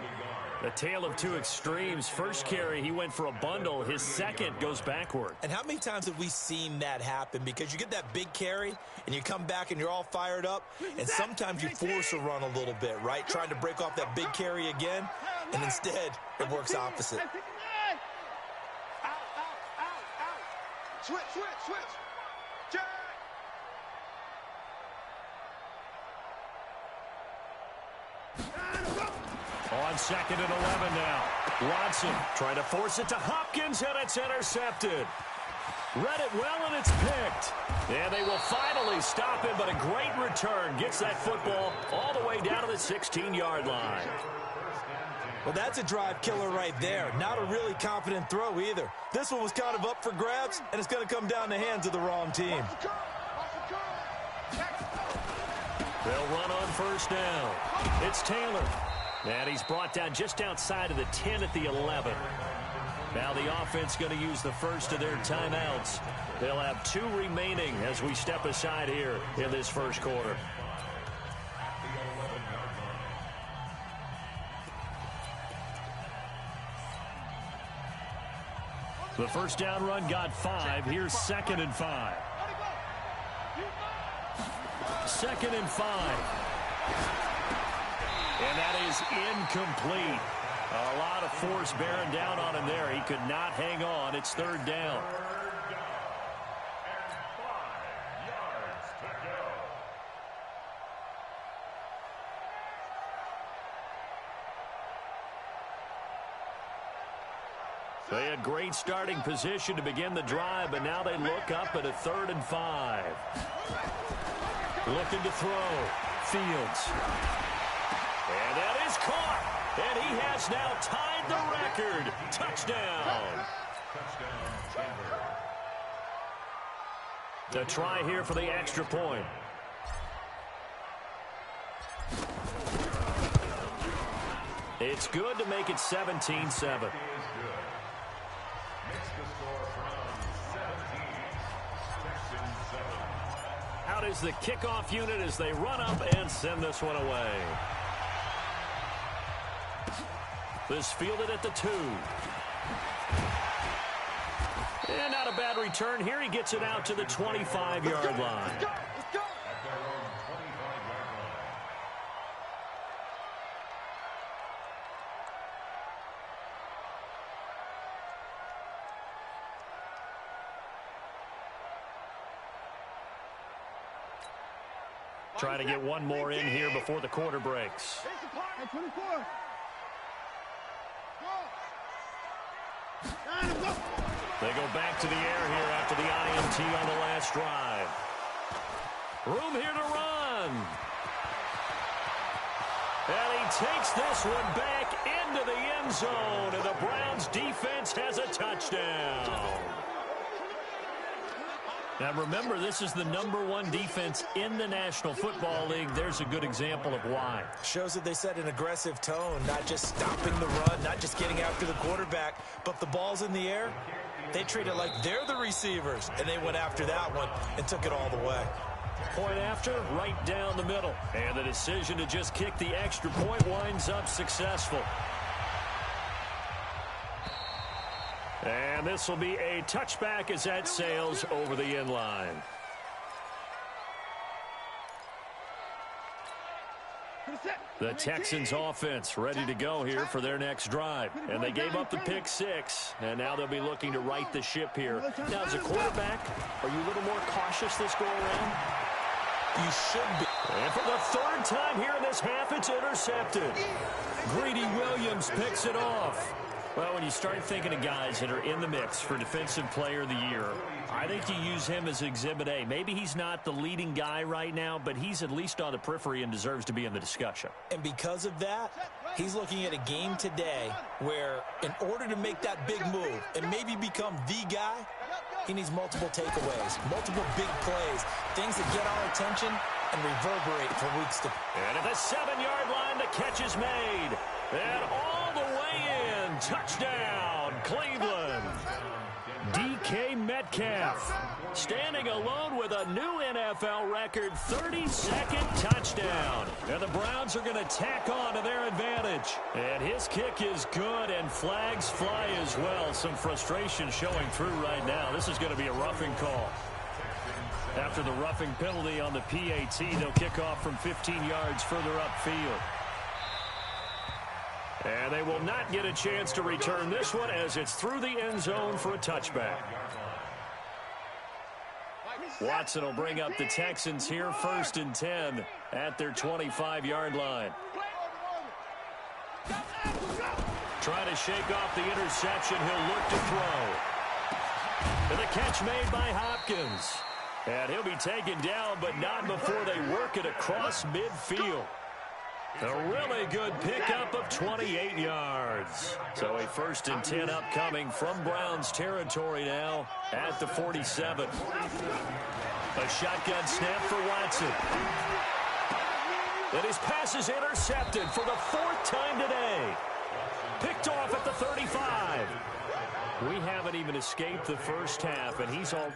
A tale of 2 extremes. First carry, he went for a bundle. His second goes backward. And how many times have we seen that happen? Because you get that big carry, and you come back and you're all fired up, and sometimes you force a run a little bit, right? Trying to break off that big carry again, and instead it works opposite. Switch. Jack. On 2nd and 11 now. Watson trying to force it to Hopkins, and it's intercepted. Read it well, and it's picked. And they will finally stop him, but a great return. Gets that football all the way down to the 16-yard line. Well, that's a drive killer right there. Not a really confident throw either. This one was kind of up for grabs, and it's going to come down the hands of the wrong team. They'll run on 1st down. It's Taylor. And he's brought down just outside of the 10 at the 11. Now the offense going to use the first of their timeouts. They'll have 2 remaining as we step aside here in this 1st quarter. The 1st down run got 5. Here's 2nd and 5. 2nd and 5. And that is incomplete. A lot of force bearing down on him there. He could not hang on. It's 3rd down. They had great starting position to begin the drive, but now they look up at a 3rd and 5. Looking to throw. Fields. And that is caught. And he has now tied the record. Touchdown. The try here for the extra point. It's good to make it 17-7. Out is the kickoff unit as they run up and send this one away. This fielded at the 2. And not a bad return here. He gets it out to the 25-yard line. At their own 25-yard line. Trying to get one more in here before the quarter breaks. Hey, 24. They go back to the air here after the INT on the last drive. Room here to run. And he takes this one back into the end zone, and the Browns defense has a touchdown. Now remember, this is the #1 defense in the National Football League. There's a good example of why. Shows that they set an aggressive tone, not just stopping the run, not just getting after the quarterback, but the ball's in the air. They treat it like they're the receivers, and they went after that one and took it all the way. Point after, right down the middle. And the decision to just kick the extra point winds up successful. And this will be a touchback as that sails over the end line. The Texans offense ready to go here for their next drive. And they gave up the pick 6, and now they'll be looking to right the ship here. Now, as a quarterback, are you a little more cautious this go-around? You should be. And for the 3rd time here in this half, it's intercepted. Greedy Williams picks it off. Well, when you start thinking of guys that are in the mix for Defensive Player of the Year, I think you use him as Exhibit A. Maybe he's not the leading guy right now, but he's at least on the periphery and deserves to be in the discussion. And because of that, he's looking at a game today where in order to make that big move and maybe become the guy, he needs multiple takeaways, multiple big plays, things that get our attention and reverberate for weeks to come. And at the 7-yard line, the catch is made. And all the way in. Touchdown, Cleveland. DK Metcalf standing alone with a new NFL record 32nd touchdown. And the Browns are going to tack on to their advantage. And his kick is good, and flags fly as well. Some frustration showing through right now. This is going to be a roughing call. After the roughing penalty on the PAT, they'll kick off from 15 yards further upfield. And they will not get a chance to return this one as it's through the end zone for a touchback. Watson will bring up the Texans here, 1st and 10 at their 25-yard line. Trying to shake off the interception. He'll look to throw. And the catch made by Hopkins. And he'll be taken down, but not before they work it across midfield. A really good pickup of 28 yards. So a 1st and 10 upcoming from Browns territory now at the 47. A shotgun snap for Watson. And his pass is intercepted for the 4th time today. Picked off at the 35. We haven't even escaped the first half, and he's all...